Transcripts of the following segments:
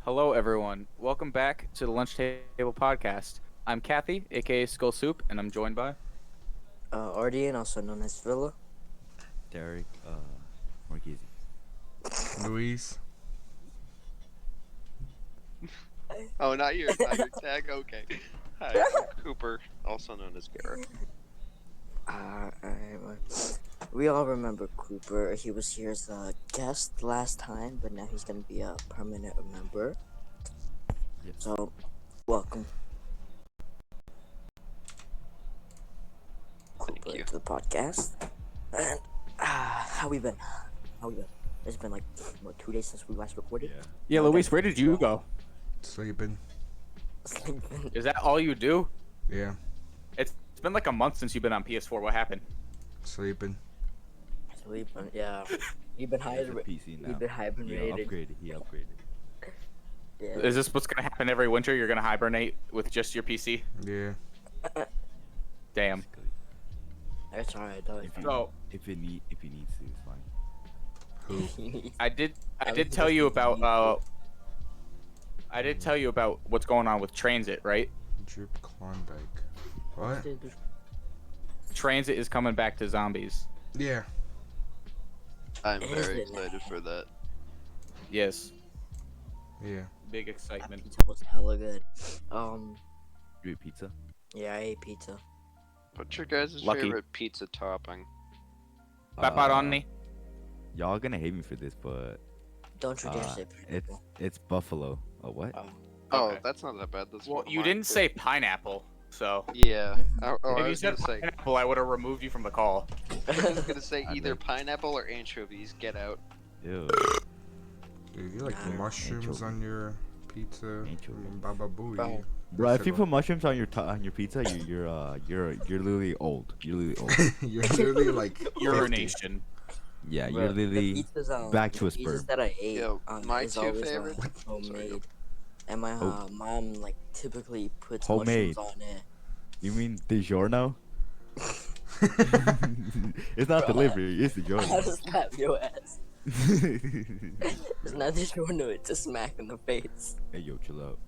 Hello, everyone. Welcome back to the Lunch Table Podcast. I'm Kathy, aka Skull Soup, and I'm joined by. Ardian, also known as Villa. Derek, Marquise. Luis. Oh, not your tag. Okay. Hi, I'm Cooper, also known as Garrett. Alright, well, we all remember Cooper. He was here as a guest last time, but now he's gonna be a permanent member. Yep. So, welcome, Cooper, you. to the podcast. And how we been? It's been like 2 days since we last recorded. Yeah, Luis, where did you go? Sleeping. Is that all you do? Yeah. It's been like a month since you've been on PS4. What happened? Sleeping. Sleeping, yeah. You've been He has a hibernating. PC now. You've been hibernating. He upgraded. Yeah. Is this what's gonna happen every winter? You're gonna hibernate with just your PC? Yeah. Damn. Basically. That's alright, though. So If he needs to, it's fine. Who? I did was tell you just thinking about I did tell you about what's going on with Transit, right? Drip Klondike. What? Transit is coming back to zombies. Yeah. I'm Is very it excited now? for that. Yes, Yeah. big That excitement. pizza was hella good. You eat pizza? Yeah, I ate pizza. What's your guys' Lucky. favorite pizza topping? Pepperoni. Y'all gonna hate me for this, but Don't you dare Uh, say it's buffalo. Oh what? Oh, Okay. that's not that bad. That's Well, one of you mine, didn't too. say pineapple, so Yeah. I if you was said gonna say. pineapple, I would have removed you from the call. I was gonna say I either like- pineapple or anchovies. Get out. Ew. Dude, you like Nah. mushrooms Anchovy. on your pizza? Anchovy. Baba Booey. Bro. Bro, if you Pizza put mushrooms on your pizza, you're literally old. You're literally old. You're literally like 50. Urination. Yeah, Bro, you're the literally pizzas, back to a the pizzas sperm. that I ate Yo, my is two always favorites- Sorry, homemade. go. And my Oh. mom like typically puts Homemade. mushrooms on it. You mean DiGiorno? It's not Bro, delivery. It's How DiGiorno. does that your ass? It's not just you know, it's a smack in the face. Hey yo, chill out.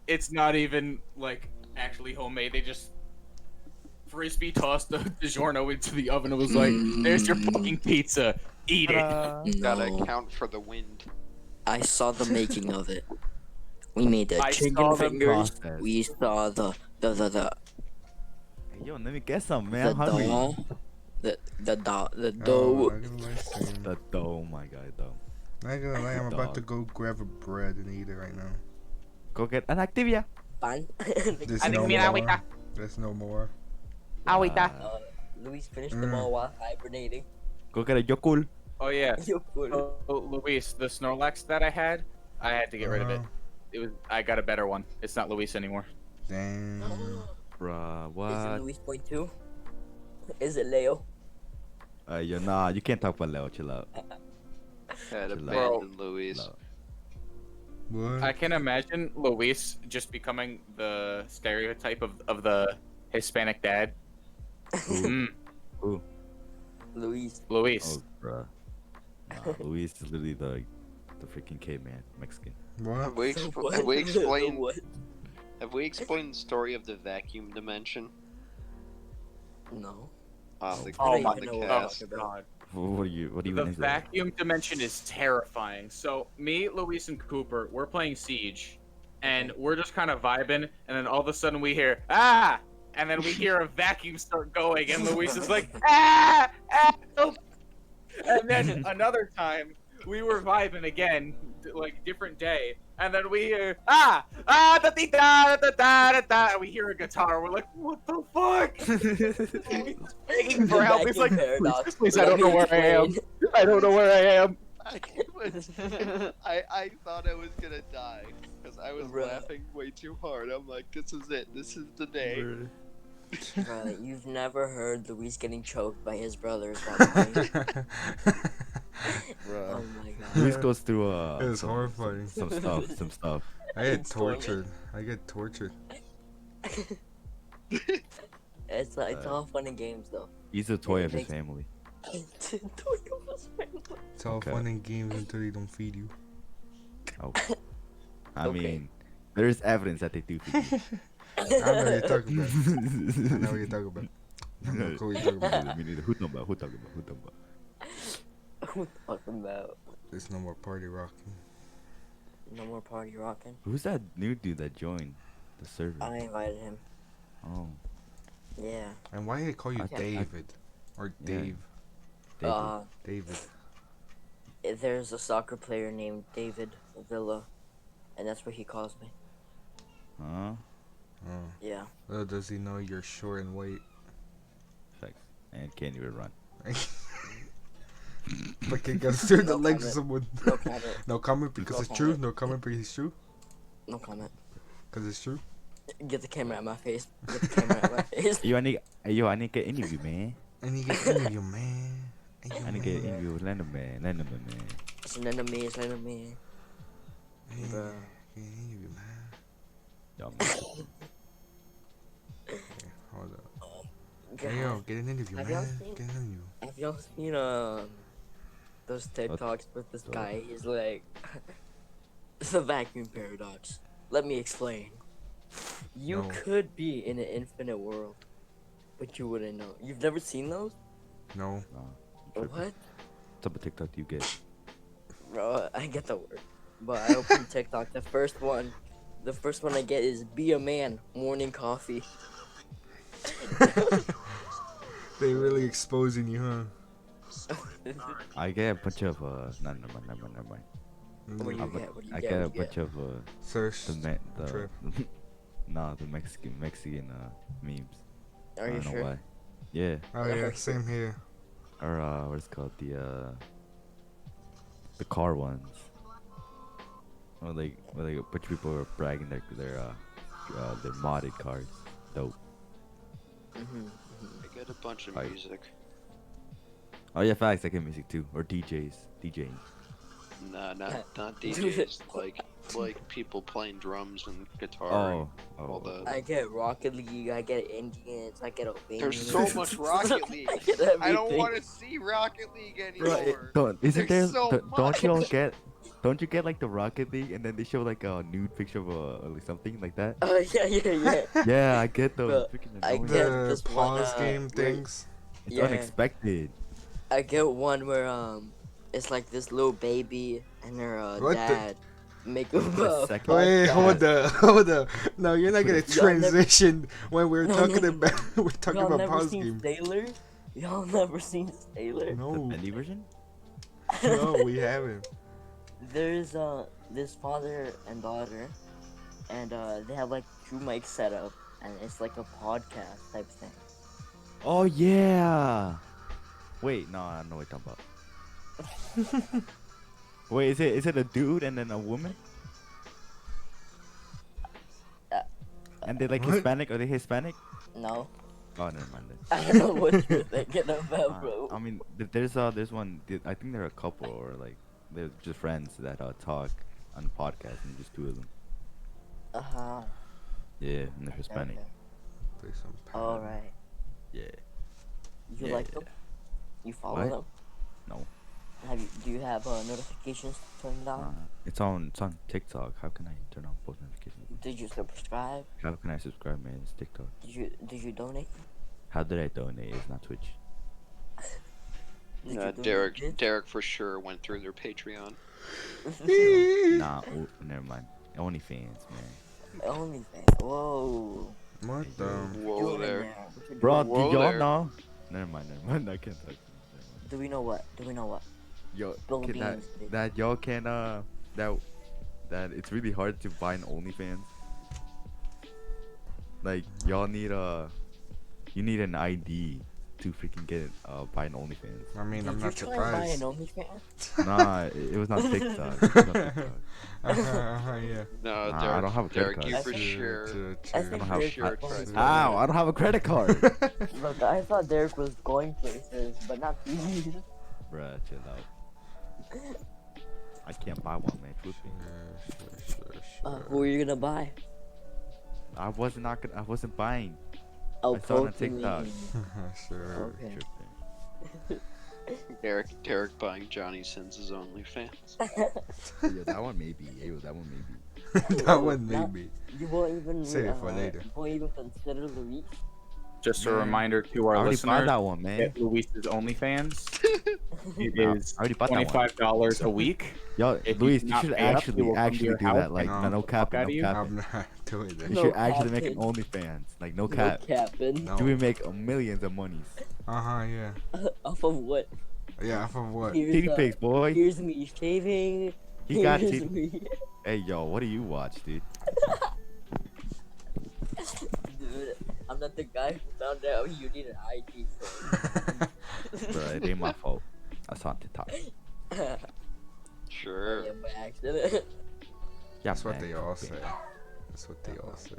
It's not even like actually homemade. They just frisbee tossed the DiGiorno into the oven and was like, "There's your fucking pizza. Eat it." Gotta No, account for the wind. I saw the making of it. We made the I chicken saw the fingers. process. We saw the Hey, yo, let me get some, the man. I'm hungry. dough. The Oh, dough. not gonna lie, Sam. The dough, my God, though. Not gonna lie, I'm about Dog. to go grab a bread and eat it right now. Go get an Activia. Pan. There's I no think mira, more. ahorita. There's no more. Ahorita. Luis finished them all while hibernating. Go get a Yokul. Oh yeah. You put it. Oh, Luis, the Snorlax that I had to get rid of it. I got a better one. It's not Luis anymore. Damn. Bruh, Is it what? Luis point two? Is it Leo? Yo, nah, you can't talk about Leo. Chill out. Had Chill out. abandoned Louise. Chill out. What? I can imagine Luis just becoming the stereotype of the Hispanic dad. Mm, Ooh. Luis. Luis. Oh, bruh. Nah, Luis is literally the freaking caveman, Mexican. What? Have we, So expl- what? have we explained? What? Have we explained the story of the vacuum dimension? No. On the, Oh don't my on the even know what cast. you're talking about. What are you The even into? vacuum dimension is terrifying. So me, Luis, and Cooper, we're playing Siege, and we're just kind of vibing, and then all of a sudden we hear ah, and then we hear a vacuum start going, and Luis is like ah, ah, help. And then another time we were vibing again, like different day, and then we hear da da da da da da, and we hear a guitar. We're like, what the fuck? Begging for The help. He's like, vacuum paradox. please, I Let don't know me where I am. explain. I don't know where I am. I thought I was gonna die because I was Bruh. laughing way too hard. I'm like, this is it. This is the day. Bro, you've never heard Luis getting choked by his brothers while playing. Oh my god. Luis goes through It was horrifying. some stuff. I get It's going tortured. I get tortured. It's all fun and games though. He's a toy It of his makes- family. It's all Okay. fun and games until they don't feed you. Oh. I Okay. mean, there is evidence that they do. For you. I know what you're talking about. I know what you're talking about. I know what you're talking about. Me neither. Who talking about? Who talking about? Who talking about? Who talking about? There's no more party rocking. No more party rocking. Who's that new dude that joined the server? I invited him. Oh, Yeah. And why they call you I- David? Or Yeah. Dave? David. David. There's a soccer player named David Villa, and that's what he calls me. Huh? Oh. Yeah. Well, does he know you're short and weight? Facts. And can't even run. But can go through the No legs comment. of someone. No comment. No comment because No it's true. comment. No comment because it's true. No comment. Because it's true. Get the camera at my face. Get the camera at my face. Yo, I need get interview, man. And you get interview, man. I need get interview with Lennon, man. Lennon, man. It's an enemy. It's an enemy. Bruh. Get interview, man. Yo, man. Hold up. God. Hey, yo, get an interview, Have y'all man. seen- Get an interview. Have y'all seen those TikToks with this guy? He's like the vacuum paradox. Let me explain. You No. could be in an infinite world, but you wouldn't know. You've never seen those? No. Tripping. What? What type of TikTok do you get? Bro, I get the word. But I open TikTok. The first one I get is "Be a man, morning coffee." They really exposing you, huh? I get a bunch of no, never mind. What do you I get? What do you I get? get a What do you bunch of Search. the Trip. nah, the Mexican memes. Are I you don't know sure? why. Yeah, Oh yeah, same here. or what's it called, the car ones. Or like a bunch of people are bragging their modded cars. Dope. Mhm. I get a bunch of Right. music. Oh yeah, facts. I get music too, or DJing. Nah, not DJs. like people playing drums and guitar. Oh, and all the. I get Rocket League. I get Indians. I get Albanians. There's so much Rocket League. I get I don't everything. want to see Rocket League Bro, anymore. isn't There's there? so Don't you all much. Don't you get like the Rocket League, and then they show like a nude picture of like something like that? Yeah. Yeah, I get those. Bro, Freaking I annoying. get The this one, pause game where- things. It's yeah. unexpected. I get one where it's like this little baby and her What the- dad make a The second- Wait, hold podcast. up. No, you're not gonna Y'all never- transition when we're No, talking no. about we're talking Y'all about never pause seen game. Sailor? Y'all never seen Sailor? The No, Bendy version? no, we haven't. There's this father and daughter, and they have like 2 mics set up, and it's like a podcast type thing. Oh yeah. Wait, no, I know what you're talking about. Wait, is it a dude and then a woman? And they like What? Hispanic? Are they Hispanic? No, Oh, never mind. Then. I don't know what you're thinking about, bro. I mean, there's one. I think they're a couple or like they're just friends that talk on the podcast and just 2 of them. Uh-huh. Yeah, and they're Hispanic. Okay. Play some All right. Yeah. You Yeah, like yeah. them? You follow What? them? No. Do you have notifications turned on? It's on TikTok. How can I turn on post notifications? Did you subscribe? How can I subscribe, man? It's TikTok. Did you donate? How did I donate? It's not Twitch. Did you donate Derek this? Derek for sure went through their Patreon. Nah, never mind. OnlyFans, man. OnlyFans. Whoa. What the? Whoa Doing in there. What you Bro, doing? Whoa do y'all there. know? Never mind. I can't talk. Do we know what? Yo, Bill can Beans, baby. that y'all can that it's really hard to buy an OnlyFans. Like y'all need you need an ID to freaking get buy an OnlyFans. I mean, Did I'm you not try and buy an surprised. OnlyFans? Nah, it was not TikTok. It was not TikTok. Yeah. No, Nah, I Derek, don't have a credit Derek, card. you for I sure. I I think don't have. Derek sure was going tried. How? I don't have a credit card. Look, I thought Derek was going places, but not these. Bruh, chill out. I can't buy one, man. Truth be. Who are you gonna buy? I wasn't buying. Oh, I saw it on TikTok. Pokemon. Sure. Okay. Tripping. Derek buying Johnny Sins' OnlyFans. Yeah, that one maybe. That one maybe. That one Not- maybe. You won't even Save it for later. You won't even consider Luis. Just a Man, reminder to I our already bought listeners, that one, man. get Luis's OnlyFans. It I is already bought that one. $25 a week. Yo, If Luis, do you not should pay up, we will come to actually your do house that. Like, No. no the fuck capping, outta no you. capping. I'm not doing You that. No should actually make an capping. OnlyFans. Like, no No cap. capping. No. You will make millions of monies. Yeah. Off of what? Yeah, from what? Here's, Titty pics, boy. Here's me shaving. He got Here's titty. me. Hey, yo, what do you watch, dude? Dude, I'm not the guy who found out you need an ID for. Bro, it ain't my fault. I saw on TikTok. Sure. Yeah, by accident. Yeah, That's what man. they all say. That's what they all say.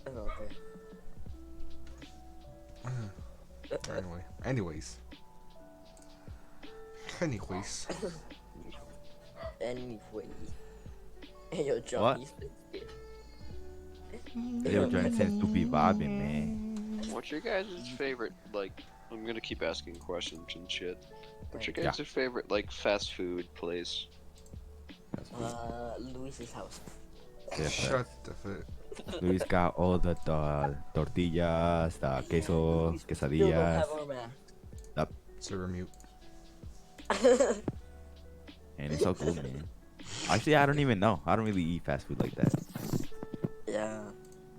Okay. Anyways. Anyway. Hey, yo, John, What? he's been scared. Yo, Johnny seems to be vibing, man. What's your guys' favorite, like, I'm gonna keep asking questions and shit. What's your guys' favorite, like, fast food place? Luis's house. Yeah, Shut the fuck. Luis got all the tortillas, the queso, Still don't quesadillas. have our mask. Server mute. And it's so cool, man. Actually, I don't even know. I don't really eat fast food like that. Yeah.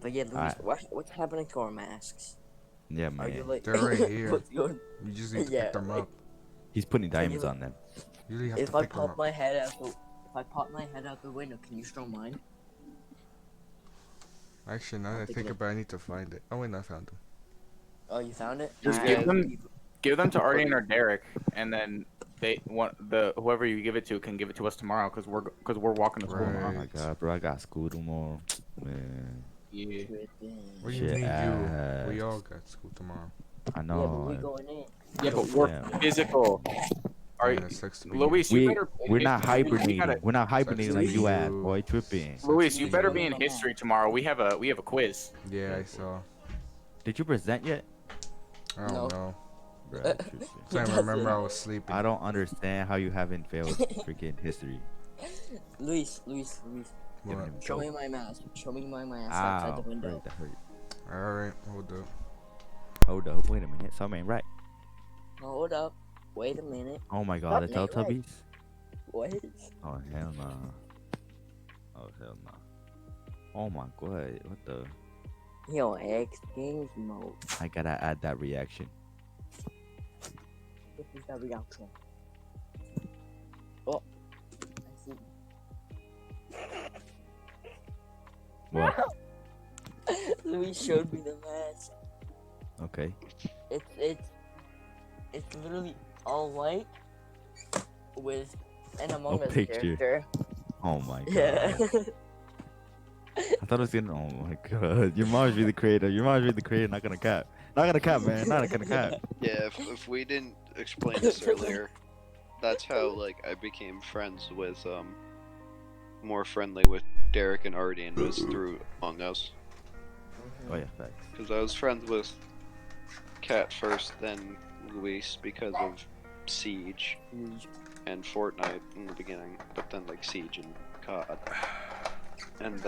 But yeah, Luis, Alright. what's happening to our masks? Yeah, Are you man. like... They're right here. What's going... You just need to Yeah, pick them up. He's putting diamonds on them. You really have If to I pick them pop up. my head out the... If I pop my head out the window, can you show mine? Actually, now that I think about it, I need to find it. Oh wait, no, I found them. Oh, you found it? Just Alright. give them to Arden or Derek, and then they want whoever you give it to can give it to us tomorrow because we're walking to school Right. Oh tomorrow. my god, bro, I got school tomorrow. Man, Yeah. What do you Shit mean ass. you? We all got school tomorrow. I Yeah, but know. we going in. Yeah, but we're Yeah. physical. Are Yeah, you, it sucks to be Luis? You We better. we're not you hibernating. gotta- We're not hibernating like you at, you. boy. Tripping. Luis, you Luis, better you be in know my history tomorrow. We have a quiz. here. Yeah, I saw. Did you present yet? I don't No. know. Bro, tripping. So I remember I was sleeping. I don't understand how you haven't failed freaking history. Luis. What? Show me my mask. Show me my mask outside Ow, the window. right, that hurt. Alright, hold up. Hold up, wait a minute. Something ain't right. Hold up. Wait a minute. Oh my god, the Something ain't right. Teletubbies? What? Oh hell no. Oh hell no. Oh my god, what the? Yo, X Games mode. I gotta add that reaction. This is the reaction. Oh. I see. What? Luis showed me the mask. Okay. It's literally all white with an Among Us picture. character. Oh my god. Yeah. I thought it was gonna. Oh my god. Your mom's really creative. Your mom's really creative. Not gonna cap. Not gonna cap, man. Not gonna cap. Yeah, if we didn't explain this earlier, that's how, like, I became friends with, more friendly with Derek and Arden was through Among Us. Oh yeah, facts. Because I was friends with Cat first, then Luis because of Siege and Fortnite in the beginning, but then like Siege and COD. And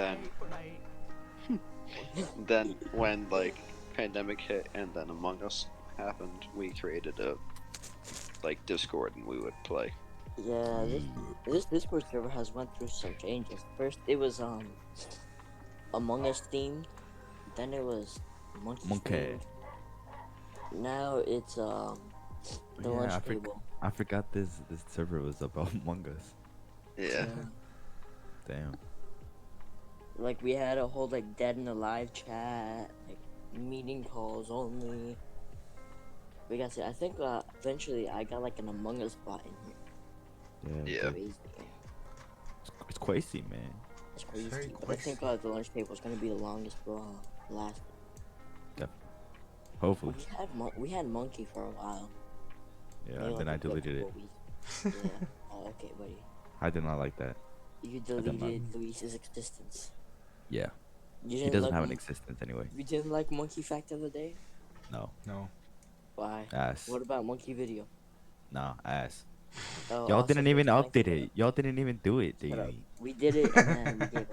then when like pandemic hit and then Among Us happened, we created a like Discord and we would play. Yeah, this Discord server has went through some changes. First it was Among Us themed, then it was Monkey. Monkey. Now it's the Yeah, lunch I table. I forgot this server was about Among Us. Yeah. Damn. Like we had a whole like dead and alive chat, like meeting calls only. We got to. I think eventually I got like an Among Us bot in here. Yeah. Yeah. Crazy. It's crazy, man. It's crazy. Very But I think the lunch table is gonna be the longest last. Hopefully. We had Monkey for a while. Yeah. Maybe, Then like, I a good deleted it. couple weeks. Yeah. Oh, okay, buddy. I did not like that. You did not. deleted Luis's existence. Yeah. You He didn't doesn't like have an Mon- existence anyway. You didn't like Monkey Fact of the Day? No. No. Why? Ass. What about Monkey Video? Nah, ass. Oh, Y'all also didn't even there's update Monkey it. Y'all didn't even do it, Shut up. dude. We did it and then we gave up.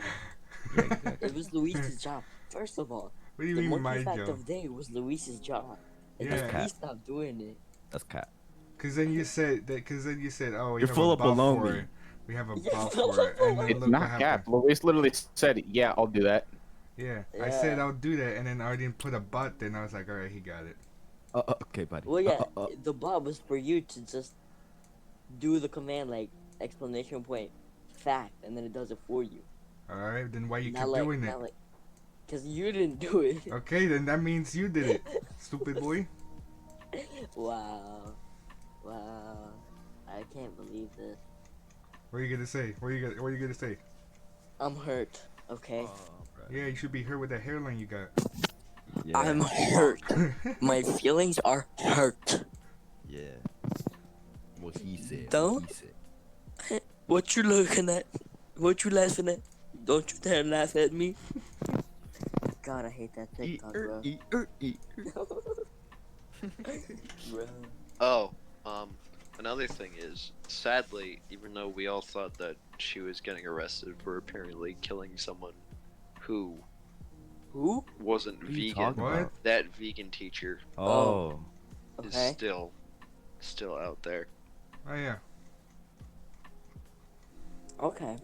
Yeah, exactly. It was Luis's job. First of all, What do you the mean monkey my fact job? of the day was Luis's job. And Yeah. then he stopped doing it. That's cat. Cause then you said that. Cause then you said, "Oh, we You're have full a of buff for baloney. it. We have a You're buff full for of it." And then It's look not what cap. happened. Luis literally said, "Yeah, I'll do that." Yeah, I Yeah. said I'll do that, and then I didn't put a but. Then I was like, "All right, he got it." Okay, buddy. Well, yeah, the bot was for you to just do the command like exclamation point fact, and then it does it for you. All right, then why you Not keep like, doing it? not like, cause you didn't do it. Okay, then that means you did it, stupid boy. Wow, wow, I can't believe this. What are you gonna say? What are you gonna say? I'm hurt. Okay, Yeah, you should be here with that hairline you got. Yeah. I'm hurt. My feelings are hurt. Yeah. What he said. Don't- What he said. What you looking at? What you laughing at? Don't you dare laugh at me. God, I hate that TikTok, bro. Bro. Oh, another thing is, sadly, even though we all thought that she was getting arrested for apparently killing someone who Who? wasn't What are you vegan, talking about? that vegan teacher Oh. is Okay. still out there. Oh yeah. Okay.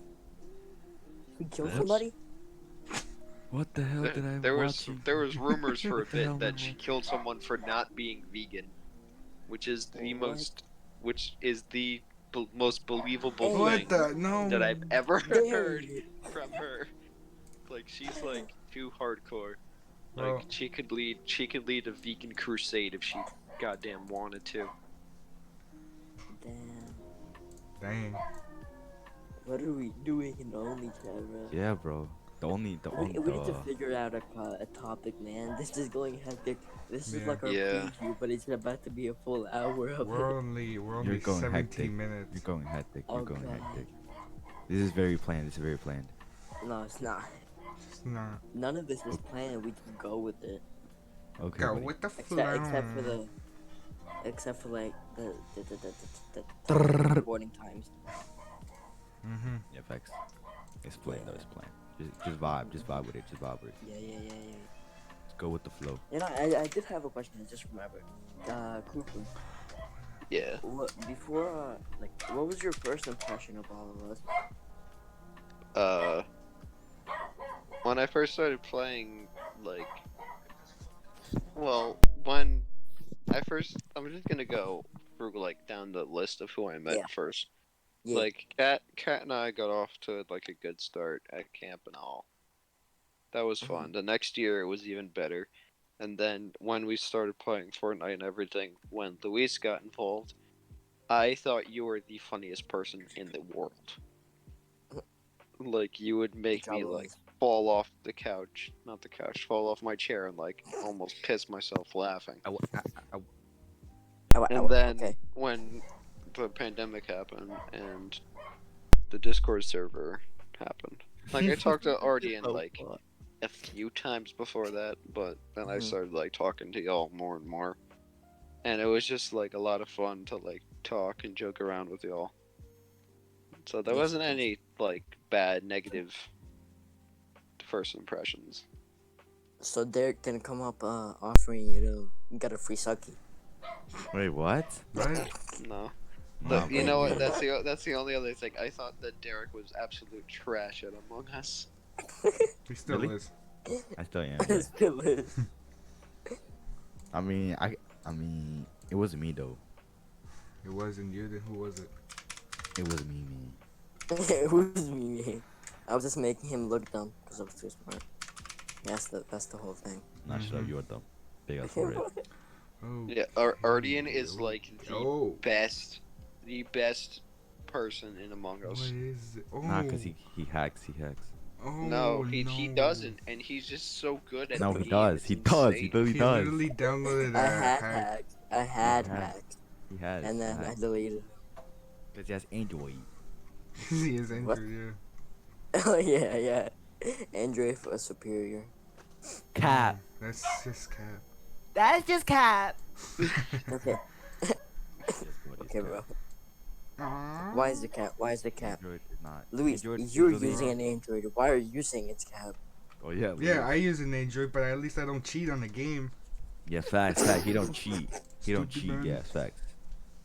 Who killed That's- somebody? What the hell did I There watch? there was rumors for a What the hell bit that am she I- killed someone for not being vegan, which is the What? most believable Hey. What thing the no? that I've ever heard Dude. from her. Like she's like too hardcore. Like Well- she could lead a vegan crusade if she goddamn wanted to. Damn. Dang. What are we doing in the only chat, bro? Yeah, bro. The only. We need to figure out a topic, man. This is going hectic. This is Yeah. like our Yeah. preview, but it's about to be a full hour of We're it. only You're going 17 hectic. minutes. You're going hectic. Oh, You're going God. hectic. This is very planned. This is very planned. No, it's not. It's not. None of this was planned. We just go with it. Okay. Go buddy. with the flow. Except for like the recording times. Mhm. Yeah, facts. It's planned though. It's planned. Just vibe. Just vibe with it. Just vibe with it. Yeah. Just go with the flow. You know, I did have a question. I just remembered. Cooper, Yeah. what was your first impression of all of us? When I first started playing, like, well, when I'm just gonna go through like down the list of who I met Yeah. first. Yeah. Like, Kat and I got off to like a good start at camp and all. That was fun. The next year it was even better, and then when we started playing Fortnite and everything, when Luis got involved, I thought you were the funniest person in the world. Like, you would make me like fall off the couch, not the couch, fall off my chair and like almost piss myself laughing. And then okay. when the pandemic happened and the Discord server happened, like I talked to Ardian like a few times before that, but then I Mhm. started like talking to y'all more and more, and it was just like a lot of fun to like talk and joke around with y'all. So there Yes, wasn't yes. any like bad negative first impressions. So Derek didn't come up offering you to get a free sucky. Wait, what? What? No. Nah, But you bro. know what? That's the only other thing. I thought that Derek was absolute trash at Among Us. He still Really? is. I still am. yeah. Still is. I mean, it wasn't me though. It wasn't you. Then who was it? It was me. Who's me? I was just making him look dumb because I was too smart. That's the whole thing. Not shut up. Mhm. You are dumb. Big ass for it. Oh. Yeah, Ardian is like Oh. the best person in Among What Us. is it? Oh. Nah, cause he hacks. He hacks. Oh, No, he doesn't, and he's just so good at No, the he game, does. it's He does. He insane. literally He does. literally downloaded I a had hack. hacked. I had Yeah. hacked. He has. And then I deleted. Cause he has Android. He is What? injured. Oh yeah. Android for superior. Cap. That's just cap. That's just cap. Okay. Just what he Okay, said. bro. Why is the cap? Why is the cap? Android is not. Luis, Android is you're really- using an Android. Why are you saying it's cap? Oh yeah. Yeah, I Luis. use an Android, but at least I don't cheat on the game. Yeah, facts. He don't cheat. He don't Stupid cheat. man. Yeah, facts.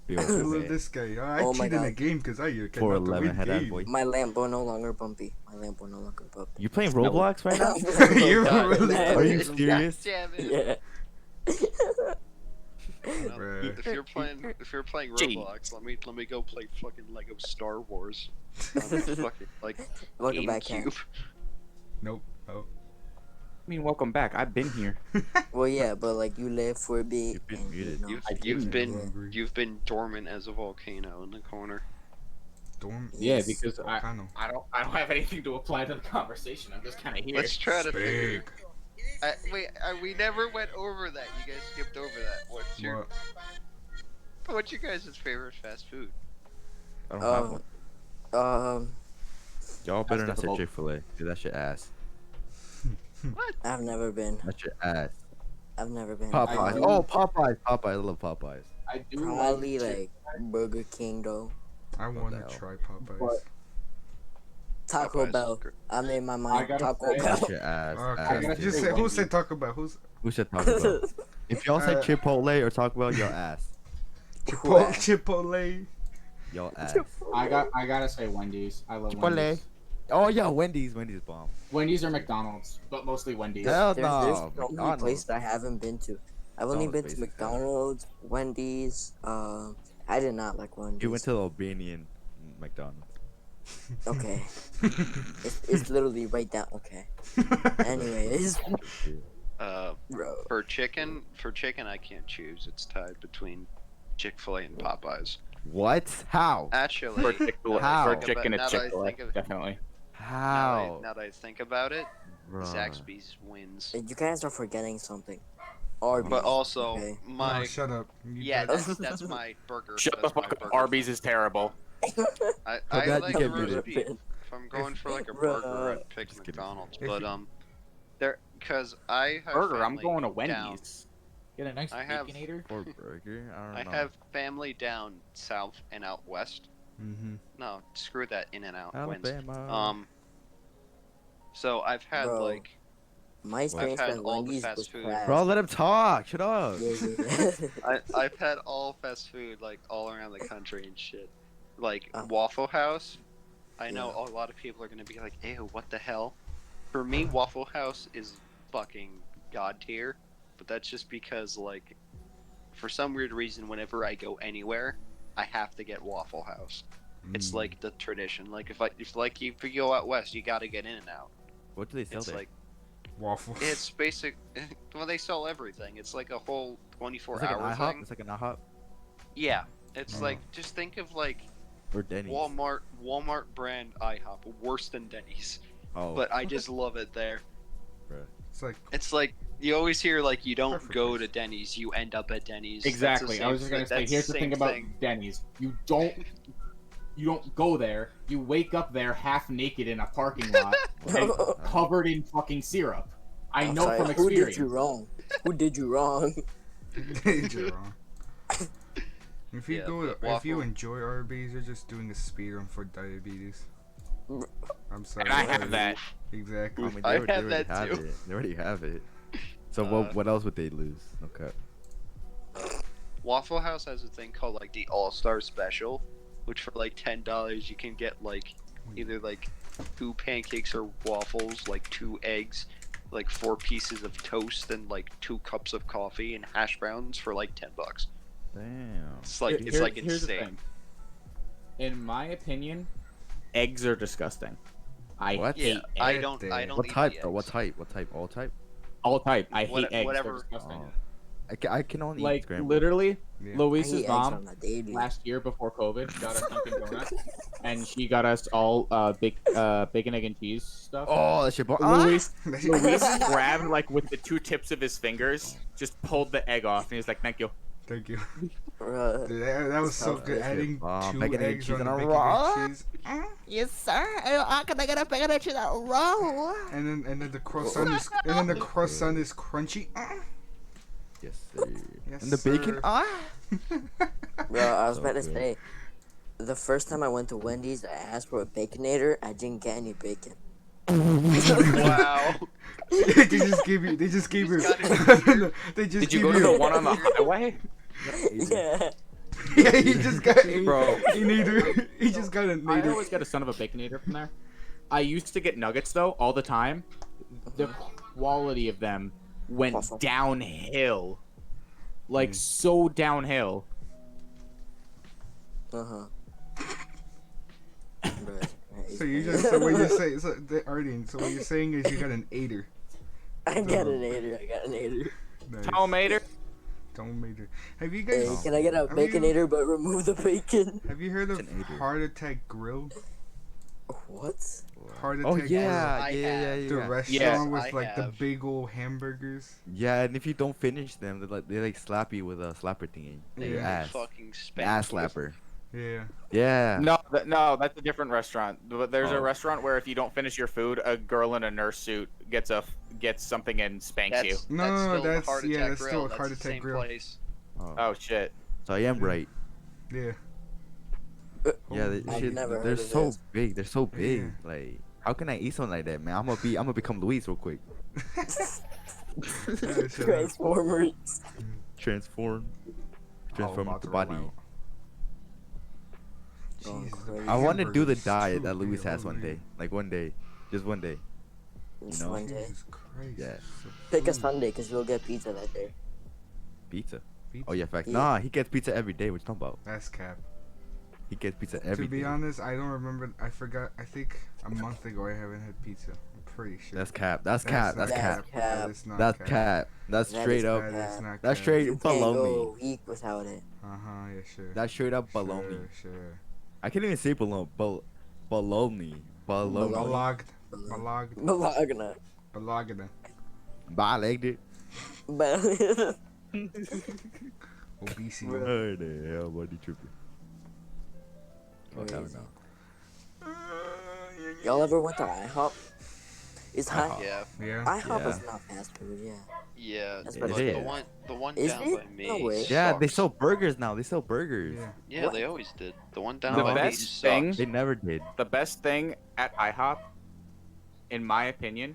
Look at this guy. I Oh my cheat in the God. game because I cannot 411 win head ass game. boy. My Lambo no longer bumpy. My Lambo no longer bumpy. You playing Roblox right now? You're God, really man. Are you God serious? Damn it. Yeah. Well, Bruh. if you're playing Gee. Roblox, let me go play fucking Lego Star Wars. On fucking like Welcome back, Cap. GameCube. Nope. Oh. I mean, welcome back. I've been here. Well, yeah, but like you live for a bit. You've been and, muted. You know, You've been Hungry. you've been dormant as a volcano in the corner. Dorm. Yeah, Yes. because Volcano. I don't have anything to apply to the conversation. I'm just kind of here. Let's try to figure. Big. We never went over that. You guys skipped over that. What's your guys' favorite fast food? I don't have one. Y'all better not say difficult. Chick-fil-A, cause that shit ass. I've never been. That shit ass. I've never been. Popeyes. do- Oh, Popeyes. I love Popeyes. I do Probably like Burger King though. I want to hell? try Popeyes. But- Taco Popeyes. Bell. I made my I mind. gotta Taco say- That Bell. shit ass. Okay, gotta just say say, who Wendy's. said Taco Bell? Who's Who said Taco Bell? If y'all say Uh, Chipotle or Taco Bell, y'all ass. Chipotle? Y'all ass. I gotta say Wendy's. I love Chipotle. Wendy's. Oh yeah, Wendy's bomb. Wendy's or McDonald's, but mostly Wendy's. Hell There's no. so many McDonald's. places I haven't been to. I've only been McDonald's to basic, yeah. McDonald's, Wendy's. I did not like Wendy's. You went to the Albanian McDonald's. Okay, it's literally right down. Okay. Anyways, bro. For chicken, I can't choose. It's tied between Chick-fil-A and Popeyes. What? How? Actually, For Chick-fil-A, How? for chicken, Now it's that I Chick-fil-A, think of- definitely. How? now that I think about it, Bruh. Zaxby's wins. You guys are forgetting something. Arby's. But also, okay. my Oh, shut up. You yeah, guys- that's my burger. Shut the that's my fuck up. burger. Arby's is terrible. I glad you like get roast muted. beef. If I'm going for like a burger, I'd pick Just kidding. McDonald's. If But you- there, cause I have Burger, I'm family going to down- Wendy's. Get a nice I have- baconator. For burger? I I don't know. have family down south and out west. Mhm. No, screw that in and out. Wins. Alabama. So I've had Bro. like My experience had at all the Wendy's fast was food. trash. Bro, let him talk. Shut up. Yeah, yeah. I've had all fast food like all around the country and shit. Like Oh. Waffle House. I know Yeah. a lot of people are gonna be like, "Ew, what the hell?" For me, Waffle House is fucking god tier, but that's just because like, for some weird reason, whenever I go anywhere, I have to get Waffle House. It's Mm. like the tradition. Like if you go out west, you gotta get In and Out. What do they sell It's there? like Waffles. it's basic. Well, they sell everything. It's like a whole 24 It's like an hour IHOP. thing. It's like an IHOP Yeah, it's Oh. like just think of like or Denny's. Walmart brand IHOP, worse than Denny's. Oh, But I just love it there. It's like It's like you always hear like you don't Perfect. go to Denny's, you end up at Denny's. That's the Exactly. I was just same- gonna say. that's Here's the same thing about thing. Denny's. You don't go there. You wake up there half naked in a parking lot, and covered in fucking syrup. I I'm know sorry, from Who did experience. you wrong? Who did you wrong? you're wrong. If you Yeah, go, but if you waffle- enjoy Arby's, you're just doing a speed run for diabetes. I'm sorry. And I have that. Exactly. I mean, I they have already that have too. it. They already have it. So Uh, what else would they lose? Okay. Waffle House has a thing called like the All Star Special, which for like $10 you can get like either like 2 pancakes or waffles, like 2 eggs, like 4 pieces of toast, and like 2 cups of coffee and hash browns for like $10. Damn. It's like Here- it's like here's the insane. thing. In my opinion, Eggs are disgusting. I What? hate Yeah, eggs. I don't What eat type the though? What eggs. type? What type? All type? all type. I hate What- eggs. whatever- They're disgusting. Oh. I can only eat Like scrambled. literally, Yeah. I Luis's eat eggs mom on a daily. Last year before COVID, got us Dunkin' Donuts, and she got us all bacon, egg, and cheese stuff. Oh, that shit. Luis, Luis. Luis grabbed like with the 2 tips of his fingers, just pulled the egg off, and he was like, "Thank you." Thank you. Bruh. Dude, that was so Sounds good. good. Adding Bomb. 2 Bacon, egg, eggs cheese, on and the a bacon raw? and cheese. Yes, sir. Can I get a bacon and cheese roll? And then the croissant is crunchy. Yes, sir. Yes, And the bacon. sir. Ah. Bro, I was So about to good. say, the first time I went to Wendy's, I asked for a baconator. I didn't get any bacon. Wow. they just gave you. They just gave you. Just got they just Did you gave go to you. the one on the highway? Yeah. Yeah, he just got. Bro. He neither. He just got a I nader. always get a son of a baconator from there. I used to get nuggets though all the time. The quality of them went Awesome. downhill, like so downhill. Uh huh. So you just. So what you say? So Arden. So what you're saying is you got an 8er. I got an 8er. I got an 8er. Nice. Tomater? Don't major. Have you Hey, guys? can I get a Have you- baconator but remove the bacon? Have you heard of It's an 8er. Heart Attack Grill? What? Heart Oh Attack yeah, I yeah, have. yeah, Grill. The yeah. restaurant Yes, with I like the have. big old hamburgers. Yeah, and if you don't finish them, they slap you with a slapper thingy. They Your Yeah. ass. fucking The spank ass you. slapper. Yeah. Yeah. No, that's a different restaurant. But there's a Oh. restaurant where if you don't finish your food, a girl in a nurse suit gets something and spanks you. That's, No, that's still that's- the Heart yeah, Attack that's Grill. still a That's Heart the Attack same Grill. place. Oh shit. So I am right. Yeah. Yeah, I've never heard they're of so this. big. They're so big. Yeah. Like, how can I eat something like that, man? I'm gonna become Luis real quick. Yeah, shut up. Transformers. Transform All about the to body. roll out. Going Jeez, the crazy. I want to do the hamburgers diet too that Luis big, has one holy. day. Like one day, just one day. Just know? one day. Jesus Christ. Yeah. Pick a Food. Sunday because we'll get pizza that day. Pizza. Pizza. Oh yeah, fact. Yeah. Nah, he gets pizza every day. What you talking about? That's cap. He gets pizza every To be day. honest, I don't remember. I forgot. I think a month ago I haven't had pizza. I'm pretty sure. That's cap. That's cap. That's not cap. cap. That is not That's cap. cap. That's That straight is up. cap. That is not That's cap. straight You can't below go me. a week without it. Uh huh. Yeah, sure. That's straight up below me. Sure, sure. I can't even say below. Below me. Below me. Balagd. Balagd. Malagna. Balagda. But I liked it. But Obesity. What the hell, buddy tripping? Fuck, I don't Crazy. know. y'all ever went to IHOP? Is IHOP. Yeah, Yeah. IHOP is Yeah. not fast food, yeah. yeah. That's But what the it is. one Is down it? by me. No way. Yeah, they sucks. sell burgers now. They sell burgers. Yeah. Yeah, they always did. The one down The by me best thing- sucks. They never did. The best thing at IHOP, in my opinion,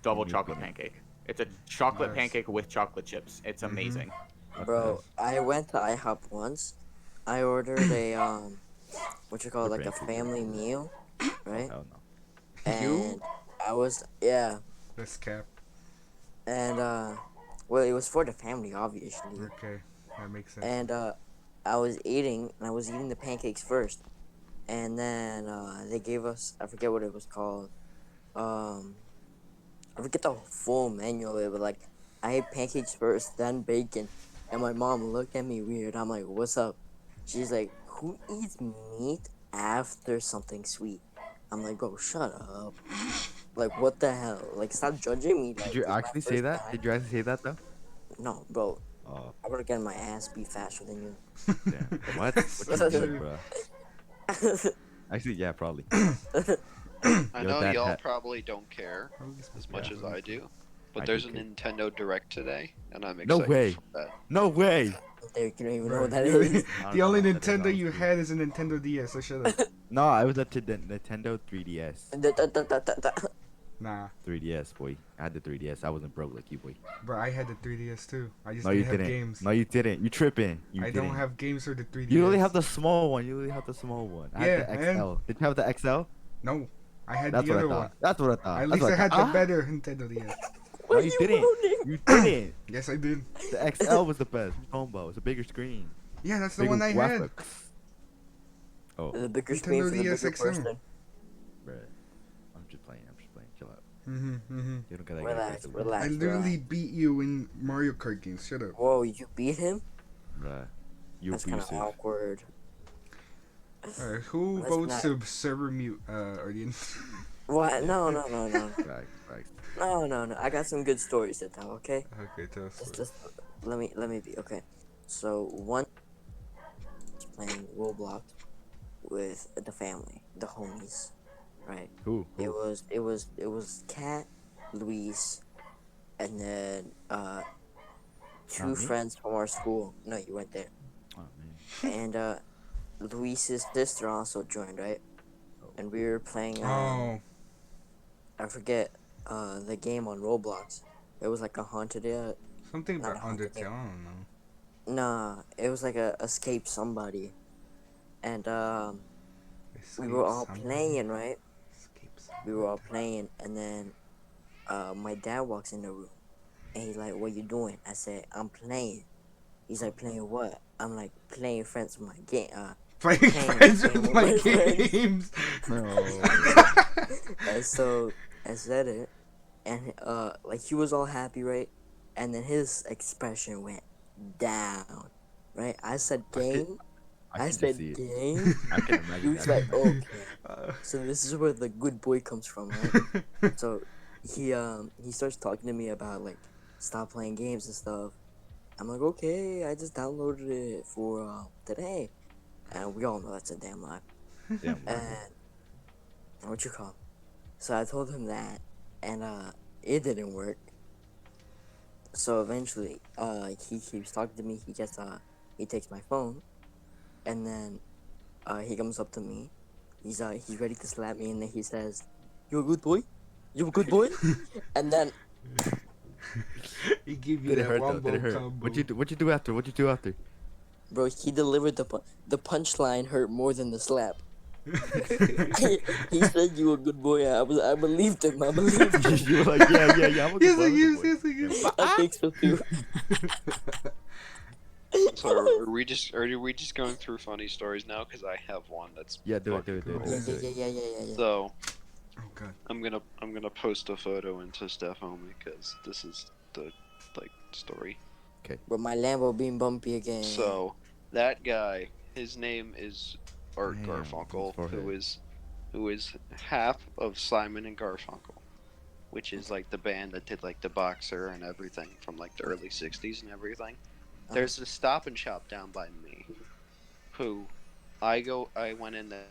double In your chocolate opinion. pancake. It's a chocolate Nice. pancake with chocolate chips. It's Mhm. amazing. That's Bro, nice. I went to IHOP once. I ordered a what you call it, The like a pancake. family meal, right? Hell no. And I was That's cap. and well, it was for the family, obviously. Okay. That makes sense. And I was eating the pancakes first, and then they gave us, I forget what it was called. I forget the full menu of it, but like I ate pancakes first, then bacon, and my mom looked at me weird. I'm like, "What's up?" She's like, "Who eats meat after something sweet?" I'm like, "Bro, shut up." Like, what the hell? Like, stop judging me. Like, Did you it's my actually say first that? time. Did you actually say that though? No, bro. Oh, I would have gotten my ass beat faster than you. damn. What? What you did, bro? Actually, yeah, probably. I Yo, know that y'all hat- probably don't care as much Yeah. as I do, but I there's do a care. Nintendo Direct today, and I'm No excited way. for that. No way. There, you don't even know Bro, what that you- is. I the don't only know what that is, Nintendo you honestly. had is a Nintendo DS, so shut up. No, it was a Nintendo 3DS. Nah, 3DS, boy. I had the 3DS. I wasn't broke like you, boy. bro, I had the 3DS too. I just No, you didn't have didn't. games. No, you didn't. You tripping. You I didn't. don't have games for the 3DS. You only have the small one. You only have the small one. I Yeah, had the and- XL. Did you have the XL? No, I had That's the what I other thought. one. That's what I thought. At That's least what I had the thought. better Nintendo DS. No, What you are didn't. moaning? You didn't. Yes, I did. The XL was the best. What you talking about? It's a bigger screen. Yeah, that's the Bigger one I had. graphics. Oh, The bigger screen Nintendo for the bigger DS XL. person. bruh. I'm just playing. I'm just playing. Chill out. Mm-hmm. You don't gotta Relax, get relax. I literally beat you in Mario Kart games. Shut up. Whoa, you beat him? Bruh. You That's kind of abusive. awkward. Alright, who Let's votes not- to server mute, Arden? What? No. Right, right. No. I got some good stories to tell, okay? Okay, tell us. Just let me be, okay. So, one was playing Roblox with the family, the homies, right? Who? It was Kat, Luis, and then two Not me? friends from our school. No, you weren't there. Oh man. And Luis's sister also joined, right? And we were playing. Oh, I forget the game on Roblox. It was like a haunted. something Not about a haunted Undertale. I don't know. Nah, it was like a escape somebody, and we Escape were all somebody? playing, right? Escape We were all somebody. playing, and then my dad walks in the room, and he's like, "What you doing?" I said, "I'm playing." He's like, "Playing what?" I'm like, "Playing friends with my game." Playing Playing friends game with with my my friends. games. No. And so I said it, and like he was all happy, right? And then his expression went down, right? I said game. I I can just said see it. game. I can He imagine was that. like, okay. Uh, So this is where the good boy comes from, right? So he starts talking to me about like stop playing games and stuff. I'm like, okay, I just downloaded it for today, and we all know that's a damn lie. Damn. And what you call? So I told him that, and it didn't work. So eventually, he keeps talking to me. He takes my phone, and then he comes up to me. He's ready to slap me, and then he says, "You a good boy? You a good boy?" And then he give you Did it that hurt though? wombo Did it hurt? combo. What'd you do after? What'd you do after? bro, he delivered the punchline hurt more than the slap. He said you a good boy. I believed him. I believed him. You were like, yeah. I'm a Yes, good boy. I'm a yes, good boy. yes, yes. I think so too. So are we just going through funny stories now? Because I have one that's Yeah, do it, fucking do it, do it, gold. do it. Yeah. So Oh god. I'm gonna post a photo into Steph Homie because this is the like story. But my Lambo being bumpy again. So that guy, his name is Art Damn, Garfunkel, his forehead. who is half of Simon and Garfunkel, which is like the band that did like the Boxer and everything from like the early '60s and everything. There's a Stop and Shop down by me, who I went in there,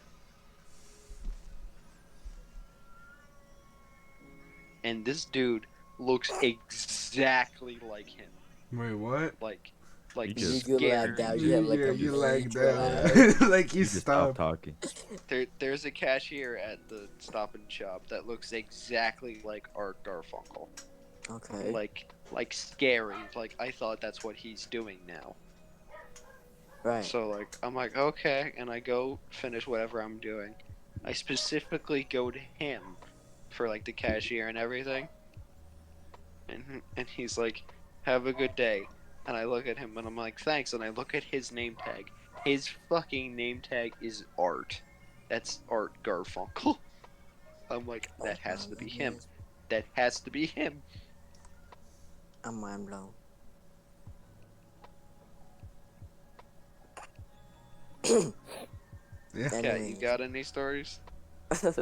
and this dude looks exactly like him, Wait, what? like You just- You scared. lagged out. You have like yeah, a you major like lag. that. Like you You just stopped stopped. talking. There's a cashier at the Stop and Shop that looks exactly like Art Garfunkel. Okay. Like scary. Like I thought that's what he's doing now. Right. So like I'm like okay, and I go finish whatever I'm doing. I specifically go to him for like the cashier and everything. And he's like, "Have a good day." And I look at him and I'm like, "Thanks." And I look at his name tag. His fucking name tag is Art. That's Art Garfunkel. I'm like, that has to be him. That has to be him. I'm mind blown. Yeah. Yeah, you Anyways. got any stories? I That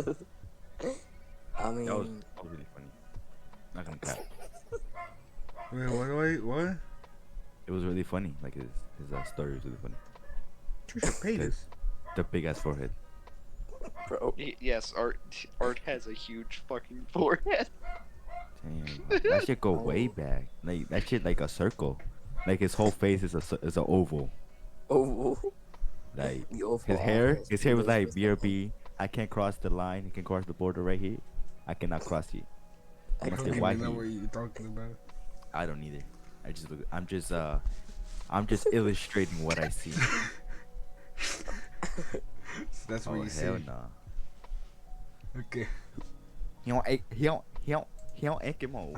was mean, really funny. Not gonna cap. Wait, what? It was really funny. Like his story was really funny. You should pay this. The big ass forehead. bro. Yes, Art has a huge fucking forehead. Damn, that shit go way back. Like that shit like a circle. Like his whole face is a oval. Oh, Like the overall his hair was like is BRB. I can't cross the line. He can cross the border right here. I cannot cross it. I I'm I gonna don't say why even know he. what you're talking about. I don't either. I'm just illustrating what I see. That's what Oh you hell see. no. Okay. He don't Ekimo.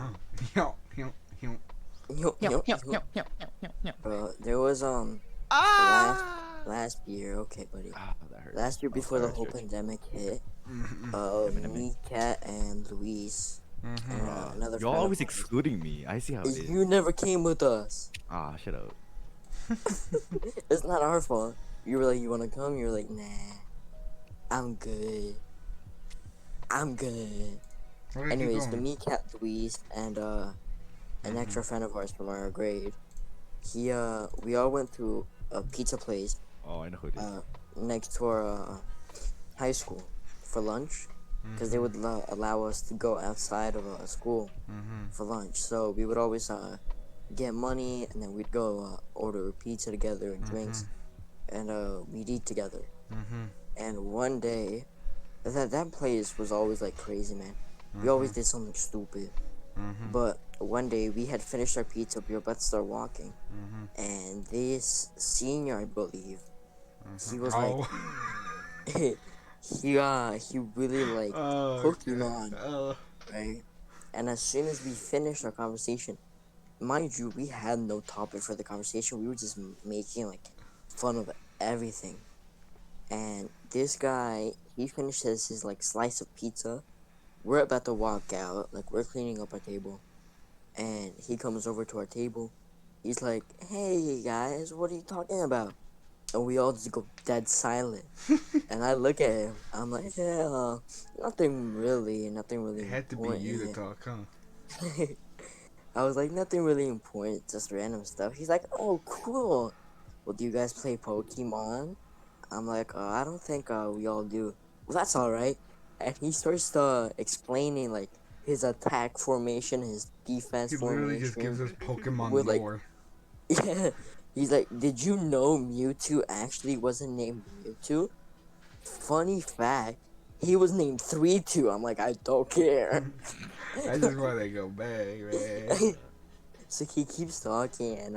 Bro, there was last year. Okay, buddy. Ah, that hurt. Last year Oh, before the sorry, whole Stretch. pandemic hit, Eminem. me, Cat, and Luis, and another You're friend of always ours. excluding me. I see how it is. You never came with us. Ah, shut up. It's not our fault. You were like, you want to come? You were like, nah, I'm good. I'm good. Anyways, the me, Cat, Luis, and an extra friend of ours from our grade, we all went to a pizza place Oh, I know who it is. next to our high school for lunch, because they would allow us to go outside of school for lunch. So we would always get money, and then we'd go order pizza together and drinks and we'd eat together. Mm-hmm. And one day, that place was always like crazy, man. We always did something stupid. Mm-hmm. But one day we had finished our pizza, we were about to start walking, Mm-hmm. and this senior, I believe, he was Oh. like, he really liked Pokemon, right? And as soon as we finished our conversation, mind you, we had no topic for the conversation. We were just making like fun of everything. And this guy, he finished his like slice of pizza. We're about to walk out, like we're cleaning up our table, and he comes over to our table. He's like, "Hey guys, what are you talking about?" And we all just go dead silent. And I look at him. I'm like, "Yeah, nothing really It had to be important." you to talk, huh? I was like, "Nothing really important, just random stuff." He's like, "Oh, cool. Well, do you guys play Pokemon?" I'm like, "I don't think we all do." "Well, that's all right." And he starts explaining like his attack formation, his defense He literally just formation. gives us Pokemon with, like, lore. Yeah, he's like, "Did you know Mewtwo actually wasn't named Mewtwo? Funny fact, he was named 3-2." I'm like, "I don't care." I just want to go back, man. So he keeps talking, and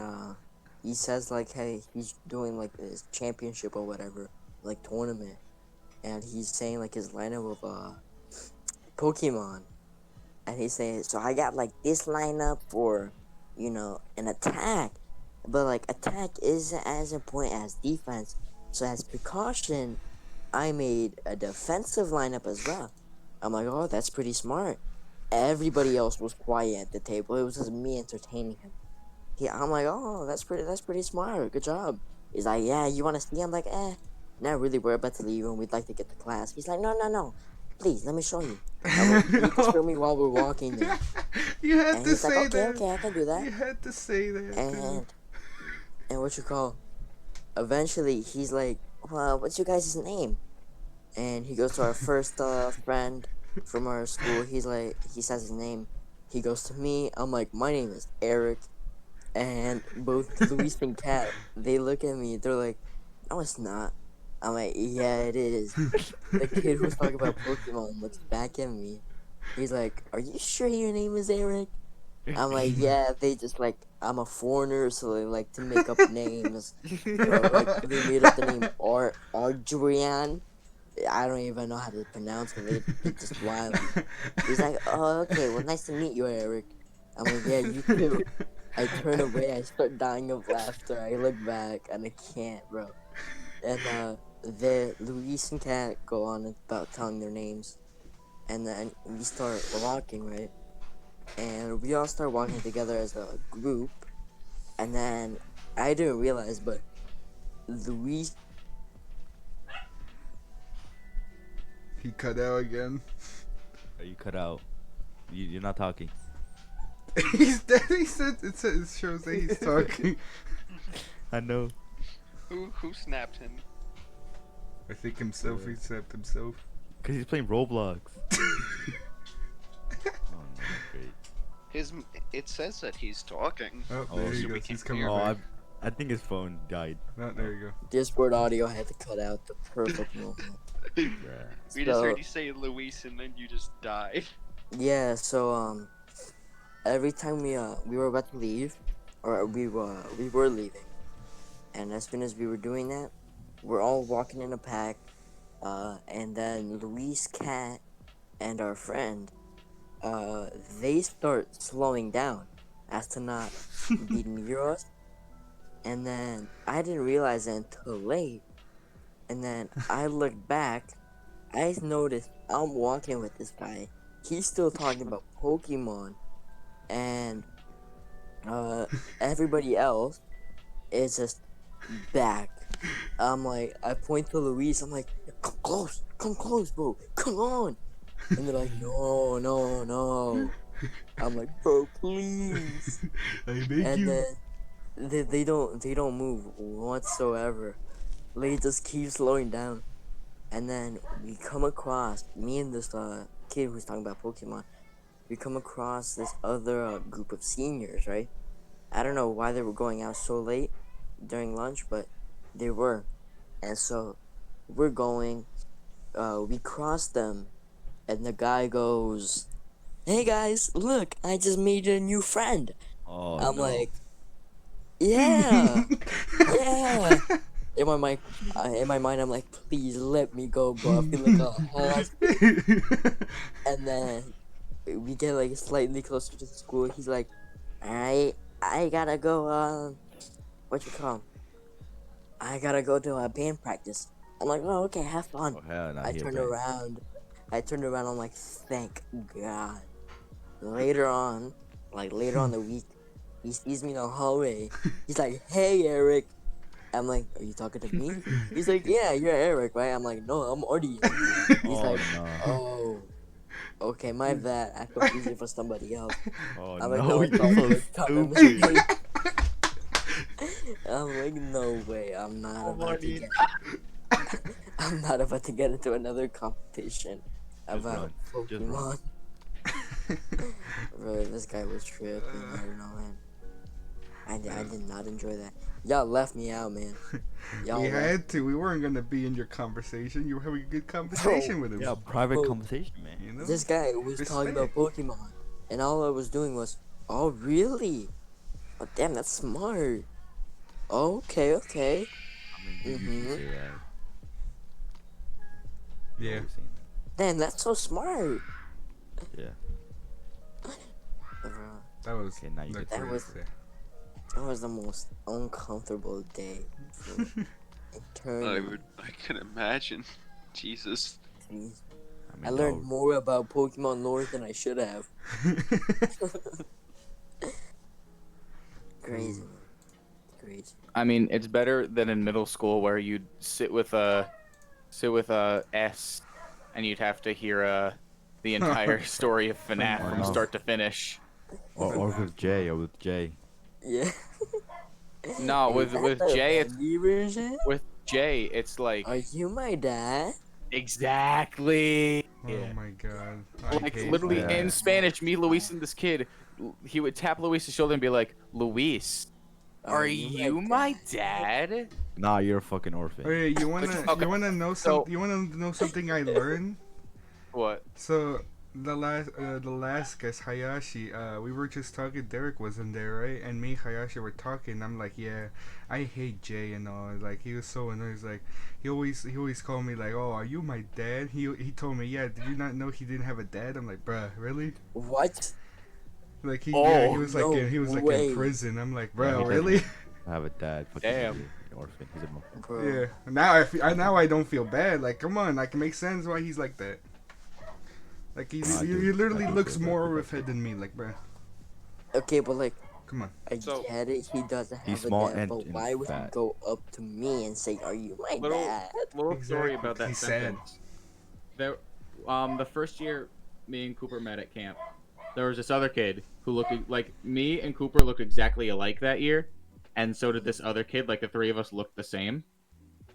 he says like, "Hey, he's doing like this championship or whatever, like tournament," and he's saying like his lineup of Pokemon, and he's saying, "So I got like this lineup for, an attack, but like attack isn't as important as defense. So as precaution, I made a defensive lineup as well." I'm like, "Oh, that's pretty smart." Everybody else was quiet at the table. It was just me entertaining him. I'm like, "Oh, that's pretty smart. Good job." He's like, "Yeah, you want to see?" I'm like, not really. We're about to leave and we'd like to get to class." He's like, "No, no, no. Please, let me show you." I'm like, "Can you just show me while we're walking there?" You had And to he's like, say "Okay, that. okay, I can do that." You had to say that. And what you call? Eventually, he's like, "Well, what's your guys' name?" And he goes to our first friend from our school. He says his name. He goes to me. I'm like, "My name is Eric." And both Luis and Kat, they look at me. They're like, "No, it's not." I'm like, "Yeah, it is." The kid who's talking about Pokemon looks back at me. He's like, "Are you sure your name is Eric?" I'm like, "Yeah." They just like, I'm a foreigner, so they like to make up names. Like they made up the name Adrian. I don't even know how to pronounce it. They just wild. He's like, "Oh, okay. Well, nice to meet you, Eric." I'm like, "Yeah, you too." I turn away. I start dying of laughter. I look back and I can't, bro. And the Luis and Kat go on about telling their names, and then we start walking, right? And we all start walking together as a group, and then I didn't realize, but Luis. He cut out again. Are you cut out? You're not talking. He's dead. He said it shows that he's talking. I know. Who snapped him? I think himself. He snapped himself. Cause he's playing Roblox. Oh no, great. It says that he's talking. Oh, Oh, there so he we goes. He's can't coming hear Oh, back. I think his phone died. Oh, there you go. Discord audio had to cut out the perfect moment. Bruh. We just So- heard you say Luis and then you just died. Yeah, so every time we were about to leave, or we were leaving, and as soon as we were doing that, we're all walking in a pack, and then Luis, Cat, and our friend, they start slowing down as to not be near us, and then I didn't realize it until late, and then I looked back, I noticed I'm walking with this guy. He's still talking about Pokemon, and everybody else is just back. I'm like, I point to Luis. I'm like, come close, bro, come on. And they're like, "No, no, no." I'm like, "Bro, please." I beg And you. then they don't move whatsoever. They just keep slowing down. And then we come across me and this kid who's talking about Pokemon. We come across this other group of seniors, right? I don't know why they were going out so late during lunch, but they were. And so we're going. We cross them, and the guy goes, "Hey guys, look! I just made a new friend." Oh I'm no. like, "Yeah, yeah." In my mind, I'm like, "Please let me go, bro. I feel like a hostage." And then we get like slightly closer to the school. He's like, "Alright, I gotta go. What you call 'em? I gotta go to a band practice." I'm like, "Oh, okay, have fun." Oh hell, not I here, turned man. around. I'm like, "Thank God." Later on, later on the week, he sees me in the hallway. He's like, "Hey, Eric." I'm like, "Are you talking to me?" He's like, "Yeah, you're Eric, right?" I'm like, "No, I'm Artie." He's Oh like, no. "Oh, okay, my bad. I confused you for somebody else." Oh I'm like, no, "No, it's all you're so good. Kind of stupid. mistake." I'm like, "No way. I'm not about to get. I'm not about to get into another competition Just about run. Just run. Pokemon." Bro, this guy was tripping. I don't know, man. I did not enjoy that. Y'all left me out, man. Y'all We left. had to. We weren't gonna be in your conversation. You were having a good conversation with him. Yeah, private Bro, conversation, man. You know. This guy was talking about Pokemon, and all I was doing was, "Oh, really? Oh, damn, that's smart. Okay, okay." I mean, you usually Mhm. say that. You Yeah. always saying Damn, that's so smart. that. Yeah. Bro, That was Okay, now you the get That to was- greatest. that was the most uncomfortable day for eternity. I can imagine. Jesus. I mean, I learned dog, more about Pokemon lore than I should have. Crazy, man. Crazy. I mean, it's better than in middle school where you'd sit with a S, and you'd have to hear the entire story of FNAF from no. start to finish. or with Jay, or with Jay. Yeah. No, Is with that the Jay, it's Andy version? with Jay, it's like Are you my dad? exactly. Oh Yeah. my god. I Like hate literally that. in Spanish, me, Luis, and this kid, he would tap Luis's shoulder and be like, "Luis, are you my dad?" Nah, you're a fucking orphan. Oh yeah, you Okay, wanna know so- you wanna know something I learned? What? So the last guest Hayashi, we were just talking. Derek wasn't there, right? And me, Hayashi were talking. I'm like, yeah, I hate Jay and all. Like he was so annoying. He's like, he always called me like, oh, are you my dad? He told me, yeah. Did you not know he didn't have a dad? I'm like, bruh, really? What? Like he Oh, he was no like in way. prison. I'm like, Yeah, bruh, he really? I have a dad. Fucking Damn. idiot, orphan. He's a motherfucker. Bro. Yeah. Now I don't feel bad. Like, come on, I can make sense why he's like that. Like he Nah, he dude, literally I do looks feel bad more for of that a than me. Like, bruh, Okay, but like, come on. I So- get it. He doesn't have He's a small dad, and- but and why would he fat. go up to me and say, "Are you my Little- dad?" Little story Exactly, about that he's sad. sentence. There, the first year me and Cooper met at camp, there was this other kid who looked like me and Cooper looked exactly alike that year, and so did this other kid. Like the three of us looked the same,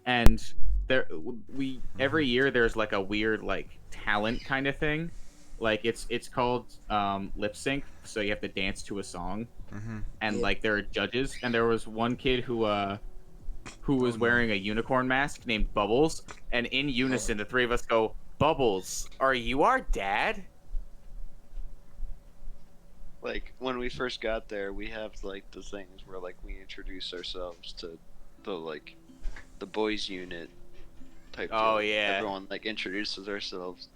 and every year there's like a weird like talent kind of thing, like it's called lip sync. So you have to dance to a song, Mm-hmm. and Yeah. like there are judges, and there was one kid who was no. wearing a unicorn mask named Bubbles, and in unison the three of us go, "Bubbles, are you our dad?" Like when we first got there, we have like the things where like we introduce ourselves to the boys unit type. Oh, deal. yeah. Everyone like introduces ourselves,